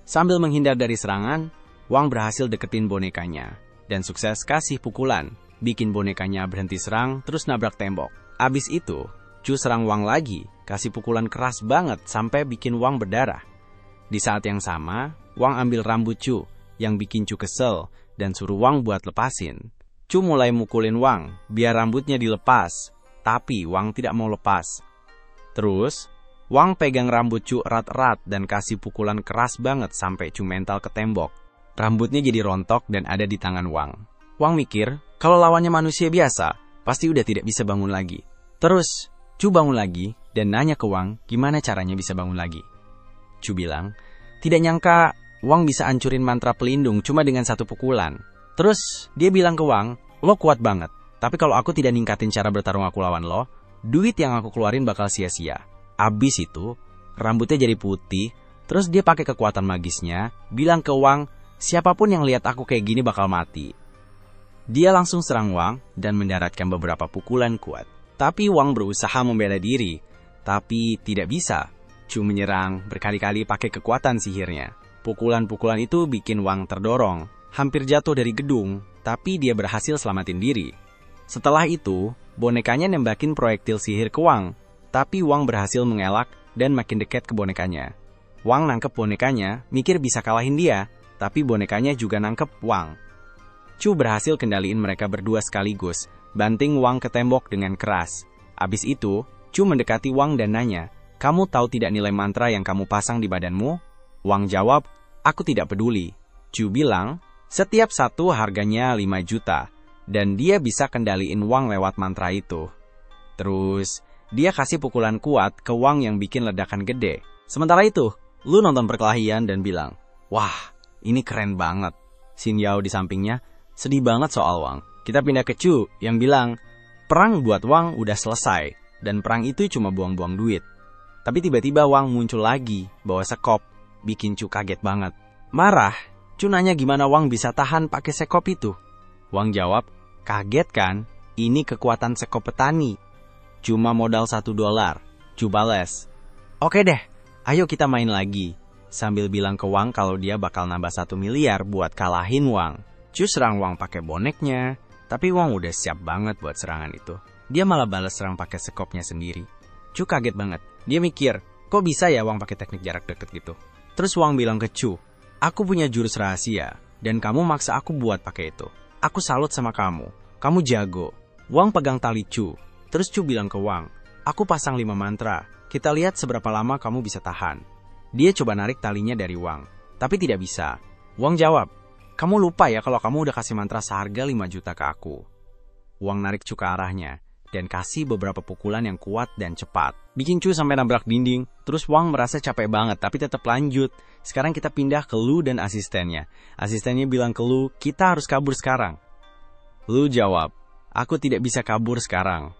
Sambil menghindar dari serangan, Wang berhasil deketin bonekanya, dan sukses kasih pukulan, bikin bonekanya berhenti serang terus nabrak tembok. Abis itu, Chu serang Wang lagi, kasih pukulan keras banget sampai bikin Wang berdarah. Di saat yang sama, Wang ambil rambut Chu, yang bikin Chu kesel, dan suruh Wang buat lepasin. Chu mulai mukulin Wang, biar rambutnya dilepas, tapi Wang tidak mau lepas. Terus, Wang pegang rambut Chu erat-erat dan kasih pukulan keras banget sampai Chu mental ke tembok. Rambutnya jadi rontok dan ada di tangan Wang. Wang mikir, kalau lawannya manusia biasa, pasti udah tidak bisa bangun lagi. Terus, Chu bangun lagi dan nanya ke Wang gimana caranya bisa bangun lagi. Chu bilang, tidak nyangka Wang bisa hancurin mantra pelindung cuma dengan 1 pukulan. Terus dia bilang ke Wang, lo kuat banget, tapi kalau aku tidak ningkatin cara bertarung aku lawan lo, duit yang aku keluarin bakal sia-sia. Abis itu, rambutnya jadi putih, terus dia pakai kekuatan magisnya, bilang ke Wang, siapapun yang lihat aku kayak gini bakal mati. Dia langsung serang Wang dan mendaratkan beberapa pukulan kuat. Tapi Wang berusaha membela diri, tapi tidak bisa. Chu menyerang berkali-kali pakai kekuatan sihirnya. Pukulan-pukulan itu bikin Wang terdorong, hampir jatuh dari gedung, tapi dia berhasil selamatin diri. Setelah itu, bonekanya nembakin proyektil sihir ke Wang, tapi Wang berhasil mengelak dan makin dekat ke bonekanya. Wang nangkep bonekanya, mikir bisa kalahin dia, tapi bonekanya juga nangkep Wang. Chu berhasil kendaliin mereka berdua sekaligus, banting Wang ke tembok dengan keras. Abis itu, Chu mendekati Wang dan nanya, kamu tahu tidak nilai mantra yang kamu pasang di badanmu? Wang jawab, aku tidak peduli. Chu bilang, Setiap satu harganya 5 juta. Dan dia bisa kendaliin Wang lewat mantra itu. Terus, dia kasih pukulan kuat ke Wang yang bikin ledakan gede. Sementara itu, Lu nonton perkelahian dan bilang, "Wah, ini keren banget." Xin Yao di sampingnya sedih banget soal Wang. Kita pindah ke Chu yang bilang, perang buat Wang udah selesai, dan perang itu cuma buang-buang duit. Tapi tiba-tiba Wang muncul lagi, bawa sekop, bikin Chu kaget banget. Marah, Chu nanya gimana Wang bisa tahan pakai sekop itu. Wang jawab, kaget kan? Ini kekuatan sekop petani. Cuma modal $1. Chu bales, "Oke deh, ayo kita main lagi." Sambil bilang ke Wang kalau dia bakal nambah 1 miliar buat kalahin Wang. Chu serang Wang pakai boneknya, tapi Wang udah siap banget buat serangan itu. Dia malah balas serang pakai sekopnya sendiri. Chu kaget banget. Dia mikir, kok bisa ya Wang pakai teknik jarak deket gitu? Terus Wang bilang ke Chu, "Aku punya jurus rahasia, dan kamu maksa aku buat pakai itu. Aku salut sama kamu. Kamu jago." Wang pegang tali Chu. Terus Chu bilang ke Wang, "Aku pasang 5 mantra. Kita lihat seberapa lama kamu bisa tahan." Dia coba narik talinya dari Wang, tapi tidak bisa. Wang jawab, "Kamu lupa ya kalau kamu udah kasih mantra seharga 5 juta ke aku." Wang narik Chu ke arahnya, dan kasih beberapa pukulan yang kuat dan cepat. Bikin Chu sampai nabrak dinding, terus Wang merasa capek banget tapi tetap lanjut. Sekarang kita pindah ke Lu dan asistennya. Asistennya bilang ke Lu, "Kita harus kabur sekarang." Lu jawab, "Aku tidak bisa kabur sekarang."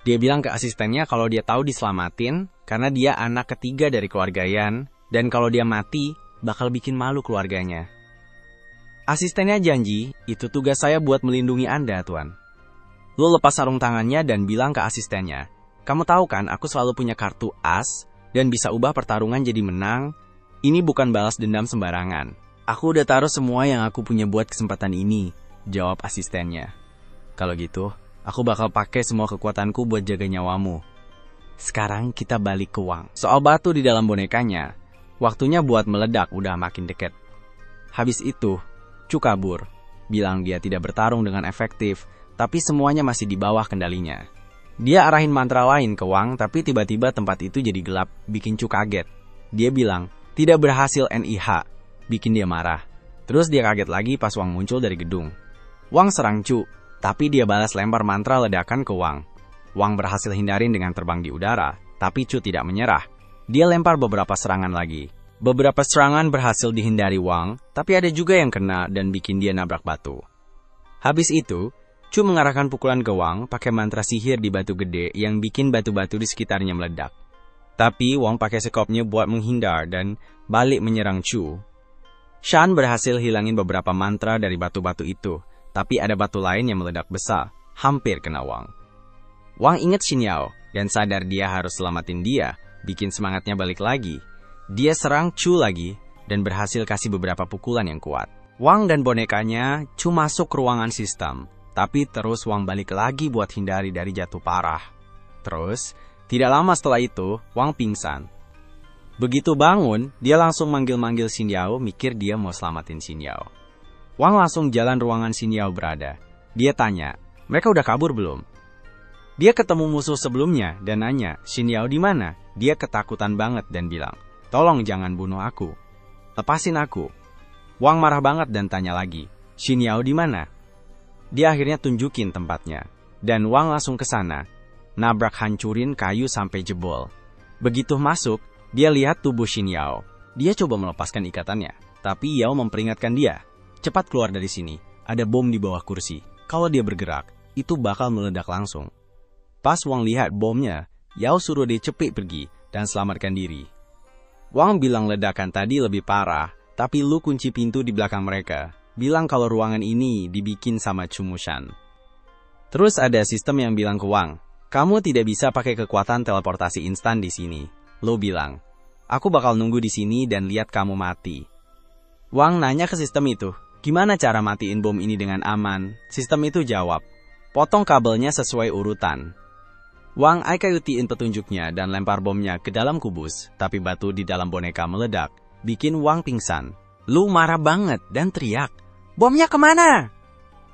Dia bilang ke asistennya kalau dia tahu diselamatin, karena dia anak ketiga dari keluarga Yan, dan kalau dia mati, bakal bikin malu keluarganya. Asistennya janji, "Itu tugas saya buat melindungi Anda, Tuan." Lu lepas sarung tangannya dan bilang ke asistennya, "Kamu tahu kan aku selalu punya kartu as, dan bisa ubah pertarungan jadi menang. Ini bukan balas dendam sembarangan. Aku udah taruh semua yang aku punya buat kesempatan ini," jawab asistennya. "Kalau gitu, aku bakal pakai semua kekuatanku buat jaga nyawamu." Sekarang kita balik ke Wang. Soal batu di dalam bonekanya, waktunya buat meledak udah makin deket. Habis itu, Chu kabur. Bilang dia tidak bertarung dengan efektif, tapi semuanya masih di bawah kendalinya. Dia arahin mantra lain ke Wang, tapi tiba-tiba tempat itu jadi gelap, bikin Chu kaget. Dia bilang, "Tidak berhasil NIH," bikin dia marah. Terus dia kaget lagi pas Wang muncul dari gedung. Wang serang Chu, tapi dia balas lempar mantra ledakan ke Wang. Wang berhasil hindarin dengan terbang di udara, tapi Chu tidak menyerah. Dia lempar beberapa serangan lagi. Beberapa serangan berhasil dihindari Wang, tapi ada juga yang kena dan bikin dia nabrak batu. Habis itu, Chu mengarahkan pukulan ke Wang pakai mantra sihir di batu gede yang bikin batu-batu di sekitarnya meledak. Tapi Wang pakai sekopnya buat menghindar dan balik menyerang Chu. Shan berhasil hilangin beberapa mantra dari batu-batu itu, tapi ada batu lain yang meledak besar, hampir kena Wang. Wang ingat Xin Yao dan sadar dia harus selamatin dia, bikin semangatnya balik lagi. Dia serang Chu lagi dan berhasil kasih beberapa pukulan yang kuat. Wang dan bonekanya Chu masuk ke ruangan sistem. Tapi terus Wang balik lagi buat hindari dari jatuh parah. Terus, tidak lama setelah itu, Wang pingsan. Begitu bangun, dia langsung manggil-manggil Xin Yao, mikir dia mau selamatin Xin Yao. Wang langsung jalan ruangan Xin Yao berada. Dia tanya, "Mereka udah kabur belum?" Dia ketemu musuh sebelumnya dan nanya, "Xin Yao di mana?" Dia ketakutan banget dan bilang, "Tolong jangan bunuh aku. Lepasin aku." Wang marah banget dan tanya lagi, "Xin Yao di mana?" Dia akhirnya tunjukin tempatnya, dan Wang langsung ke sana, nabrak hancurin kayu sampai jebol. Begitu masuk, dia lihat tubuh Xin Yao. Dia coba melepaskan ikatannya, tapi Yao memperingatkan dia, "Cepat keluar dari sini, ada bom di bawah kursi. Kalau dia bergerak, itu bakal meledak langsung." Pas Wang lihat bomnya, Yao suruh dia cepet pergi dan selamatkan diri. Wang bilang ledakan tadi lebih parah, tapi Lu kunci pintu di belakang mereka. Bilang kalau ruangan ini dibikin sama Chu Mushan. Terus ada sistem yang bilang ke Wang, "Kamu tidak bisa pakai kekuatan teleportasi instan di sini." Lu bilang, "Aku bakal nunggu di sini dan lihat kamu mati." Wang nanya ke sistem itu, "Gimana cara matiin bom ini dengan aman?" Sistem itu jawab, "Potong kabelnya sesuai urutan." Wang ayutin petunjuknya dan lempar bomnya ke dalam kubus, tapi batu di dalam boneka meledak, bikin Wang pingsan. Lu marah banget dan teriak, "Bomnya kemana?"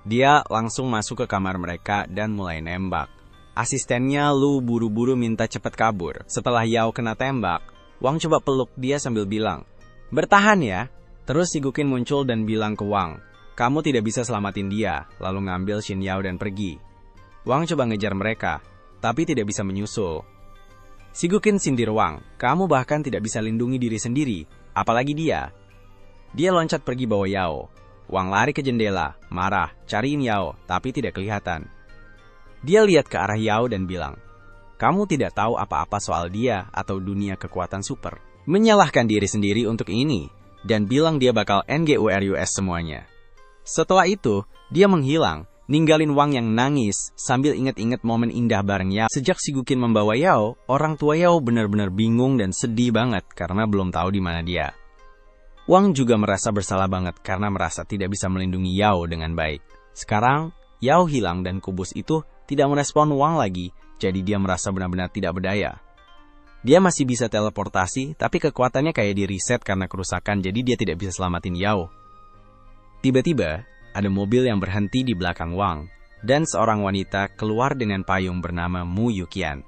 Dia langsung masuk ke kamar mereka dan mulai nembak. Asistennya Lu buru-buru minta cepat kabur. Setelah Yao kena tembak, Wang coba peluk dia sambil bilang, "Bertahan ya." Terus si Gukin muncul dan bilang ke Wang, "Kamu tidak bisa selamatin dia," lalu ngambil Xin Yao dan pergi. Wang coba ngejar mereka, tapi tidak bisa menyusul. Si Gukin sindir Wang, "Kamu bahkan tidak bisa lindungi diri sendiri, apalagi dia." Dia loncat pergi bawa Yao. Wang lari ke jendela, marah, cariin Yao, tapi tidak kelihatan. Dia lihat ke arah Yao dan bilang, "Kamu tidak tahu apa-apa soal dia atau dunia kekuatan super." Menyalahkan diri sendiri untuk ini, dan bilang dia bakal NGURUS semuanya. Setelah itu, dia menghilang, ninggalin Wang yang nangis sambil inget-inget momen indah bareng Yao. Sejak si Gukin membawa Yao, orang tua Yao benar-benar bingung dan sedih banget karena belum tahu di mana dia. Wang juga merasa bersalah banget karena merasa tidak bisa melindungi Yao dengan baik. Sekarang, Yao hilang dan kubus itu tidak merespon Wang lagi, jadi dia merasa benar-benar tidak berdaya. Dia masih bisa teleportasi, tapi kekuatannya kayak di-reset karena kerusakan, jadi dia tidak bisa selamatin Yao. Tiba-tiba, ada mobil yang berhenti di belakang Wang, dan seorang wanita keluar dengan payung bernama Mu Yuqian.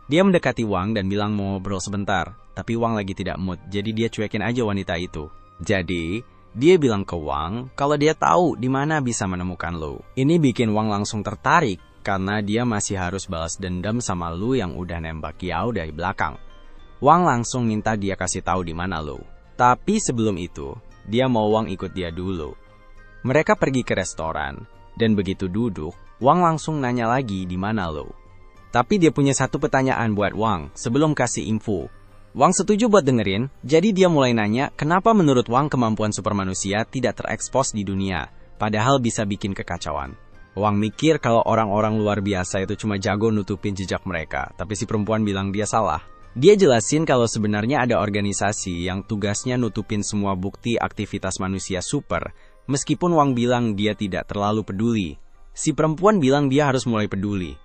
Dia mendekati Wang dan bilang mau ngobrol sebentar, tapi Wang lagi tidak mood, jadi dia cuekin aja wanita itu. Jadi, dia bilang ke Wang kalau dia tahu di mana bisa menemukan Lu. Ini bikin Wang langsung tertarik, karena dia masih harus balas dendam sama Lu yang udah nembak Yao dari belakang. Wang langsung minta dia kasih tahu di mana Lu. Tapi sebelum itu, dia mau Wang ikut dia dulu. Mereka pergi ke restoran, dan begitu duduk, Wang langsung nanya lagi di mana Lu. Tapi dia punya satu pertanyaan buat Wang sebelum kasih info. Wang setuju buat dengerin, jadi dia mulai nanya kenapa menurut Wang kemampuan super manusia tidak terekspos di dunia, padahal bisa bikin kekacauan. Wang mikir kalau orang-orang luar biasa itu cuma jago nutupin jejak mereka, tapi si perempuan bilang dia salah. Dia jelasin kalau sebenarnya ada organisasi yang tugasnya nutupin semua bukti aktivitas manusia super, meskipun Wang bilang dia tidak terlalu peduli. Si perempuan bilang dia harus mulai peduli,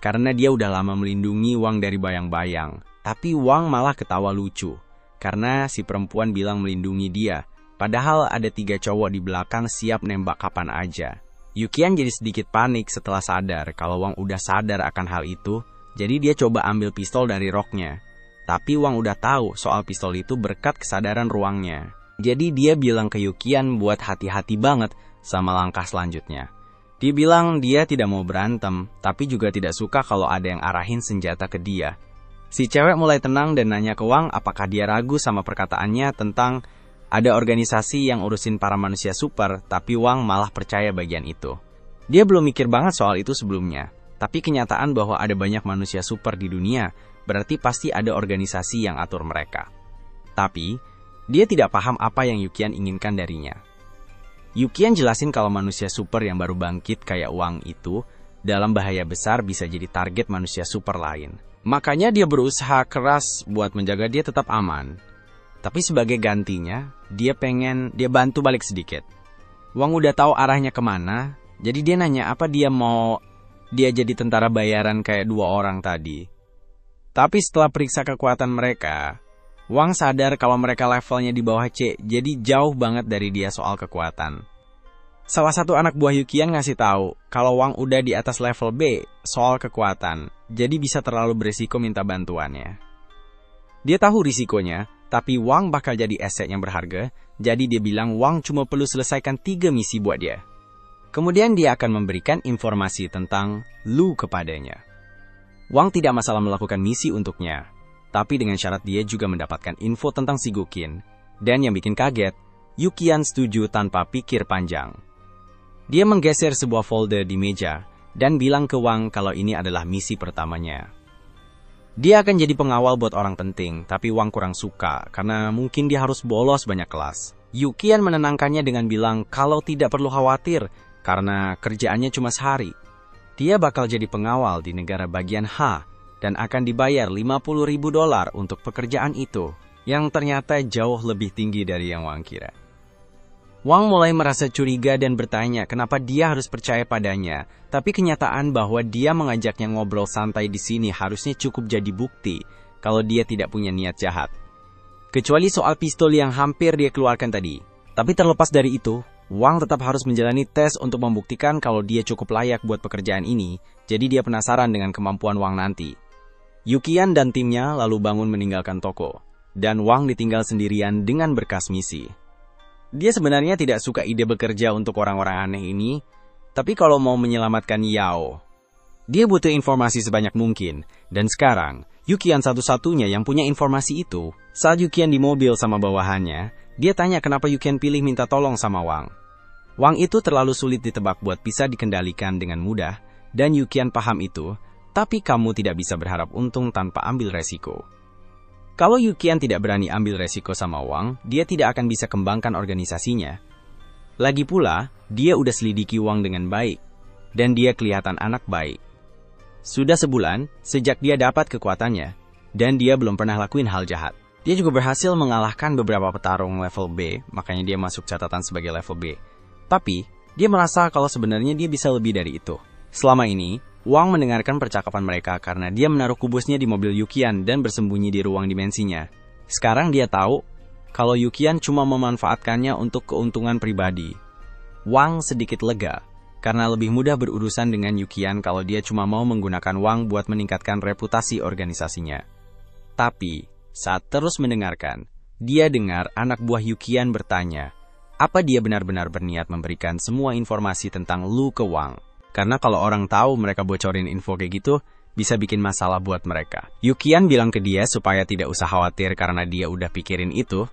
karena dia udah lama melindungi Wang dari bayang-bayang. Tapi Wang malah ketawa lucu, karena si perempuan bilang melindungi dia, padahal ada 3 cowok di belakang siap nembak kapan aja. Yuqian jadi sedikit panik setelah sadar kalau Wang udah sadar akan hal itu, jadi dia coba ambil pistol dari roknya. Tapi Wang udah tahu soal pistol itu berkat kesadaran ruangnya. Jadi dia bilang ke Yuqian buat hati-hati banget sama langkah selanjutnya. Dia bilang dia tidak mau berantem, tapi juga tidak suka kalau ada yang arahin senjata ke dia. Si cewek mulai tenang dan nanya ke Wang apakah dia ragu sama perkataannya tentang ada organisasi yang urusin para manusia super, tapi Wang malah percaya bagian itu. Dia belum mikir banget soal itu sebelumnya, tapi kenyataan bahwa ada banyak manusia super di dunia, berarti pasti ada organisasi yang atur mereka. Tapi, dia tidak paham apa yang Yuqian inginkan darinya. Yuqian jelasin kalau manusia super yang baru bangkit kayak Wang itu, dalam bahaya besar bisa jadi target manusia super lain. Makanya dia berusaha keras buat menjaga dia tetap aman. Tapi sebagai gantinya, dia bantu balik sedikit. Wang udah tahu arahnya kemana, jadi dia nanya apa dia mau dia jadi tentara bayaran kayak 2 orang tadi. Tapi setelah periksa kekuatan mereka, Wang sadar kalau mereka levelnya di bawah C, jadi jauh banget dari dia soal kekuatan. Salah satu anak buah Yuqian ngasih tahu kalau Wang udah di atas level B soal kekuatan, jadi bisa terlalu berisiko minta bantuannya. Dia tahu risikonya, tapi Wang bakal jadi aset yang berharga, jadi dia bilang Wang cuma perlu selesaikan 3 misi buat dia. Kemudian dia akan memberikan informasi tentang Lu kepadanya. Wang tidak masalah melakukan misi untuknya, tapi dengan syarat dia juga mendapatkan info tentang si Gukin. Dan yang bikin kaget, Yuqian setuju tanpa pikir panjang. Dia menggeser sebuah folder di meja, dan bilang ke Wang kalau ini adalah misi pertamanya. Dia akan jadi pengawal buat orang penting, tapi Wang kurang suka karena mungkin dia harus bolos banyak kelas. Yuqian menenangkannya dengan bilang kalau tidak perlu khawatir karena kerjaannya cuma sehari. Dia bakal jadi pengawal di negara bagian H dan akan dibayar $50.000 untuk pekerjaan itu, yang ternyata jauh lebih tinggi dari yang Wang kira. Wang mulai merasa curiga dan bertanya kenapa dia harus percaya padanya, tapi kenyataan bahwa dia mengajaknya ngobrol santai di sini harusnya cukup jadi bukti kalau dia tidak punya niat jahat. Kecuali soal pistol yang hampir dia keluarkan tadi. Tapi terlepas dari itu, Wang tetap harus menjalani tes untuk membuktikan kalau dia cukup layak buat pekerjaan ini, jadi dia penasaran dengan kemampuan Wang nanti. Yuqian dan timnya lalu bangun meninggalkan toko, dan Wang ditinggal sendirian dengan berkas misi. Dia sebenarnya tidak suka ide bekerja untuk orang-orang aneh ini, tapi kalau mau menyelamatkan Yao, dia butuh informasi sebanyak mungkin. Dan sekarang, Yukian satu-satunya yang punya informasi itu. Saat Yukian di mobil sama bawahannya, dia tanya kenapa Yukian pilih minta tolong sama Wang. Wang itu terlalu sulit ditebak buat bisa dikendalikan dengan mudah, dan Yukian paham itu, tapi kamu tidak bisa berharap untung tanpa ambil resiko. Kalau Yukian tidak berani ambil resiko sama Wang, dia tidak akan bisa kembangkan organisasinya. Lagi pula, dia udah selidiki Wang dengan baik, dan dia kelihatan anak baik. Sudah sebulan, sejak dia dapat kekuatannya, dan dia belum pernah lakuin hal jahat. Dia juga berhasil mengalahkan beberapa petarung level B, makanya dia masuk catatan sebagai level B. Tapi, dia merasa kalau sebenarnya dia bisa lebih dari itu. Selama ini, Wang mendengarkan percakapan mereka karena dia menaruh kubusnya di mobil Yukian dan bersembunyi di ruang dimensinya. Sekarang dia tahu kalau Yukian cuma memanfaatkannya untuk keuntungan pribadi. Wang sedikit lega, karena lebih mudah berurusan dengan Yukian kalau dia cuma mau menggunakan Wang buat meningkatkan reputasi organisasinya. Tapi, saat terus mendengarkan, dia dengar anak buah Yukian bertanya, apa dia benar-benar berniat memberikan semua informasi tentang Lu ke Wang? Karena kalau orang tahu mereka bocorin info kayak gitu, bisa bikin masalah buat mereka. Yukian bilang ke dia supaya tidak usah khawatir karena dia udah pikirin itu.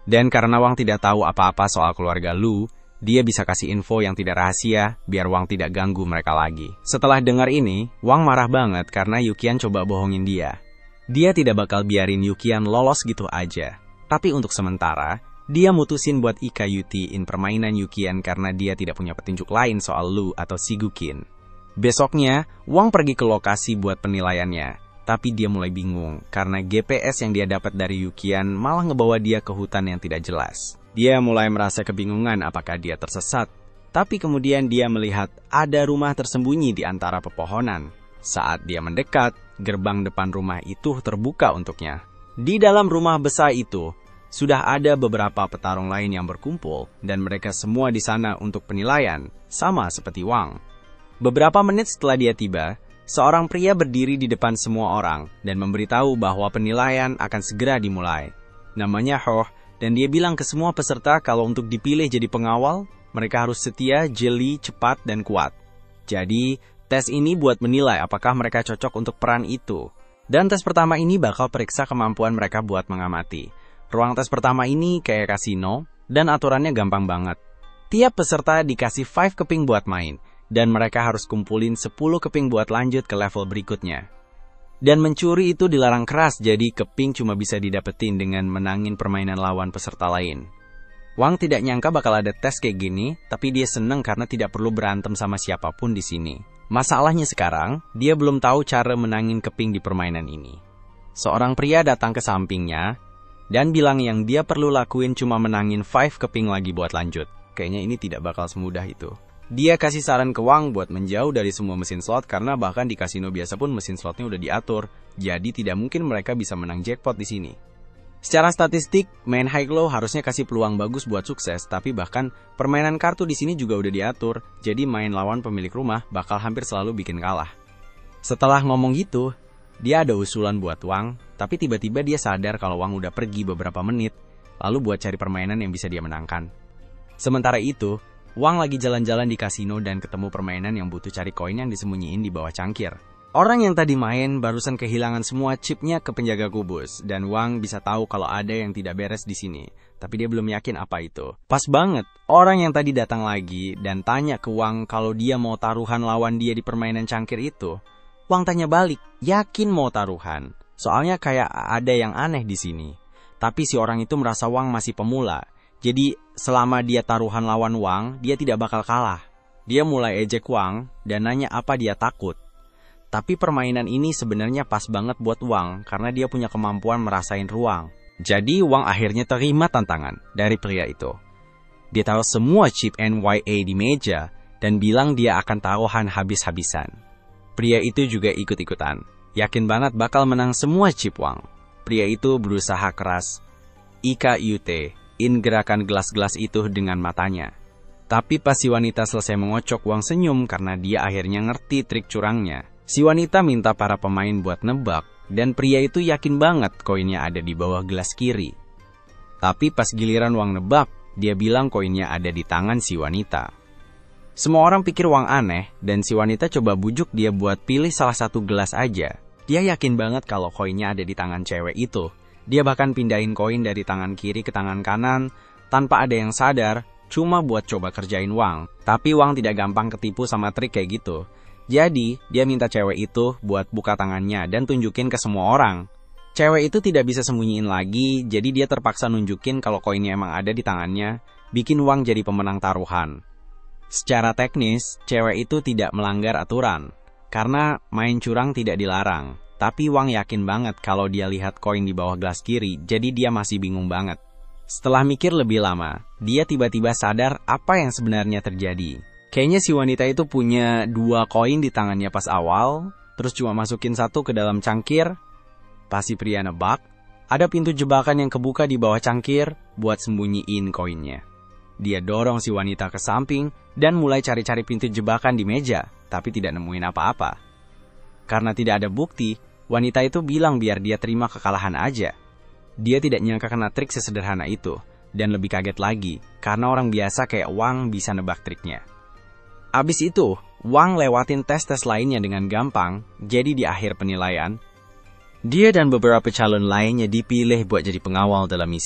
Dan karena Wang tidak tahu apa-apa soal keluarga Lu, dia bisa kasih info yang tidak rahasia, biar Wang tidak ganggu mereka lagi. Setelah dengar ini, Wang marah banget karena Yukian coba bohongin dia. Dia tidak bakal biarin Yukian lolos gitu aja. Tapi untuk sementara, dia mutusin buat ikayutiin permainan Yukian karena dia tidak punya petunjuk lain soal Lu atau Shigukin. Besoknya, Wang pergi ke lokasi buat penilaiannya. Tapi dia mulai bingung karena GPS yang dia dapat dari Yukian malah ngebawa dia ke hutan yang tidak jelas. Dia mulai merasa kebingungan apakah dia tersesat. Tapi kemudian dia melihat ada rumah tersembunyi di antara pepohonan. Saat dia mendekat, gerbang depan rumah itu terbuka untuknya. Di dalam rumah besar itu, sudah ada beberapa petarung lain yang berkumpul, dan mereka semua di sana untuk penilaian, sama seperti Wang. Beberapa menit setelah dia tiba, seorang pria berdiri di depan semua orang, dan memberitahu bahwa penilaian akan segera dimulai. Namanya Ho, dan dia bilang ke semua peserta kalau untuk dipilih jadi pengawal, mereka harus setia, jeli, cepat, dan kuat. Jadi, tes ini buat menilai apakah mereka cocok untuk peran itu. Dan tes pertama ini bakal periksa kemampuan mereka buat mengamati. Ruang tes pertama ini kayak kasino, dan aturannya gampang banget. Tiap peserta dikasih 5 keping buat main, dan mereka harus kumpulin 10 keping buat lanjut ke level berikutnya. Dan mencuri itu dilarang keras, jadi keping cuma bisa didapetin dengan menangin permainan lawan peserta lain. Wang tidak nyangka bakal ada tes kayak gini, tapi dia seneng karena tidak perlu berantem sama siapapun di sini. Masalahnya sekarang, dia belum tahu cara menangin keping di permainan ini. Seorang pria datang ke sampingnya, dan bilang yang dia perlu lakuin cuma menangin 5 keping lagi buat lanjut. Kayaknya ini tidak bakal semudah itu. Dia kasih saran ke Wang buat menjauh dari semua mesin slot karena bahkan di kasino biasa pun mesin slotnya udah diatur. Jadi tidak mungkin mereka bisa menang jackpot di sini. Secara statistik, main high low harusnya kasih peluang bagus buat sukses, tapi bahkan permainan kartu di sini juga udah diatur. Jadi main lawan pemilik rumah bakal hampir selalu bikin kalah. Setelah ngomong gitu, dia ada usulan buat Wang, tapi tiba-tiba dia sadar kalau Wang udah pergi beberapa menit, lalu buat cari permainan yang bisa dia menangkan. Sementara itu, Wang lagi jalan-jalan di kasino dan ketemu permainan yang butuh cari koin yang disembunyiin di bawah cangkir. Orang yang tadi main barusan kehilangan semua chipnya ke penjaga kubus, dan Wang bisa tahu kalau ada yang tidak beres di sini, tapi dia belum yakin apa itu. Pas banget, orang yang tadi datang lagi dan tanya ke Wang kalau dia mau taruhan lawan dia di permainan cangkir itu. Wang tanya balik, yakin mau taruhan? Soalnya kayak ada yang aneh di sini. Tapi si orang itu merasa Wang masih pemula. Jadi selama dia taruhan lawan Wang, dia tidak bakal kalah. Dia mulai ejek Wang dan nanya apa dia takut. Tapi permainan ini sebenarnya pas banget buat Wang karena dia punya kemampuan merasain ruang. Jadi Wang akhirnya terima tantangan dari pria itu. Dia taruh semua chip NYA di meja dan bilang dia akan taruhan habis-habisan. Pria itu juga ikut-ikutan. Yakin banget bakal menang semua chip Wang. Pria itu berusaha keras. In gerakan gelas-gelas itu dengan matanya. Tapi pas si wanita selesai mengocok, Wang senyum karena dia akhirnya ngerti trik curangnya. Si wanita minta para pemain buat nebak, dan pria itu yakin banget koinnya ada di bawah gelas kiri. Tapi pas giliran Wang nebak, Dia bilang koinnya ada di tangan si wanita. Semua orang pikir Wang aneh, dan si wanita coba bujuk dia buat pilih salah satu gelas aja. Dia yakin banget kalau koinnya ada di tangan cewek itu. Dia bahkan pindahin koin dari tangan kiri ke tangan kanan, tanpa ada yang sadar, cuma buat coba kerjain Wang. Tapi Wang tidak gampang ketipu sama trik kayak gitu. Jadi, dia minta cewek itu buat buka tangannya dan tunjukin ke semua orang. Cewek itu tidak bisa sembunyiin lagi, jadi dia terpaksa nunjukin kalau koinnya emang ada di tangannya, bikin Wang jadi pemenang taruhan. Secara teknis, cewek itu tidak melanggar aturan, karena main curang tidak dilarang. Tapi Wang yakin banget kalau dia lihat koin di bawah gelas kiri, jadi dia masih bingung banget. Setelah mikir lebih lama, dia tiba-tiba sadar apa yang sebenarnya terjadi. Kayaknya si wanita itu punya 2 koin di tangannya pas awal, terus cuma masukin 1 ke dalam cangkir. Pas si pria nebak, ada pintu jebakan yang kebuka di bawah cangkir buat sembunyiin koinnya. Dia dorong si wanita ke samping dan mulai cari-cari pintu jebakan di meja, tapi tidak nemuin apa-apa. Karena tidak ada bukti, wanita itu bilang biar dia terima kekalahan aja. Dia tidak nyangka kena trik sesederhana itu, dan lebih kaget lagi, karena orang biasa kayak Wang bisa nebak triknya. Abis itu, Wang lewatin tes-tes lainnya dengan gampang, jadi di akhir penilaian, dia dan beberapa calon lainnya dipilih buat jadi pengawal dalam misi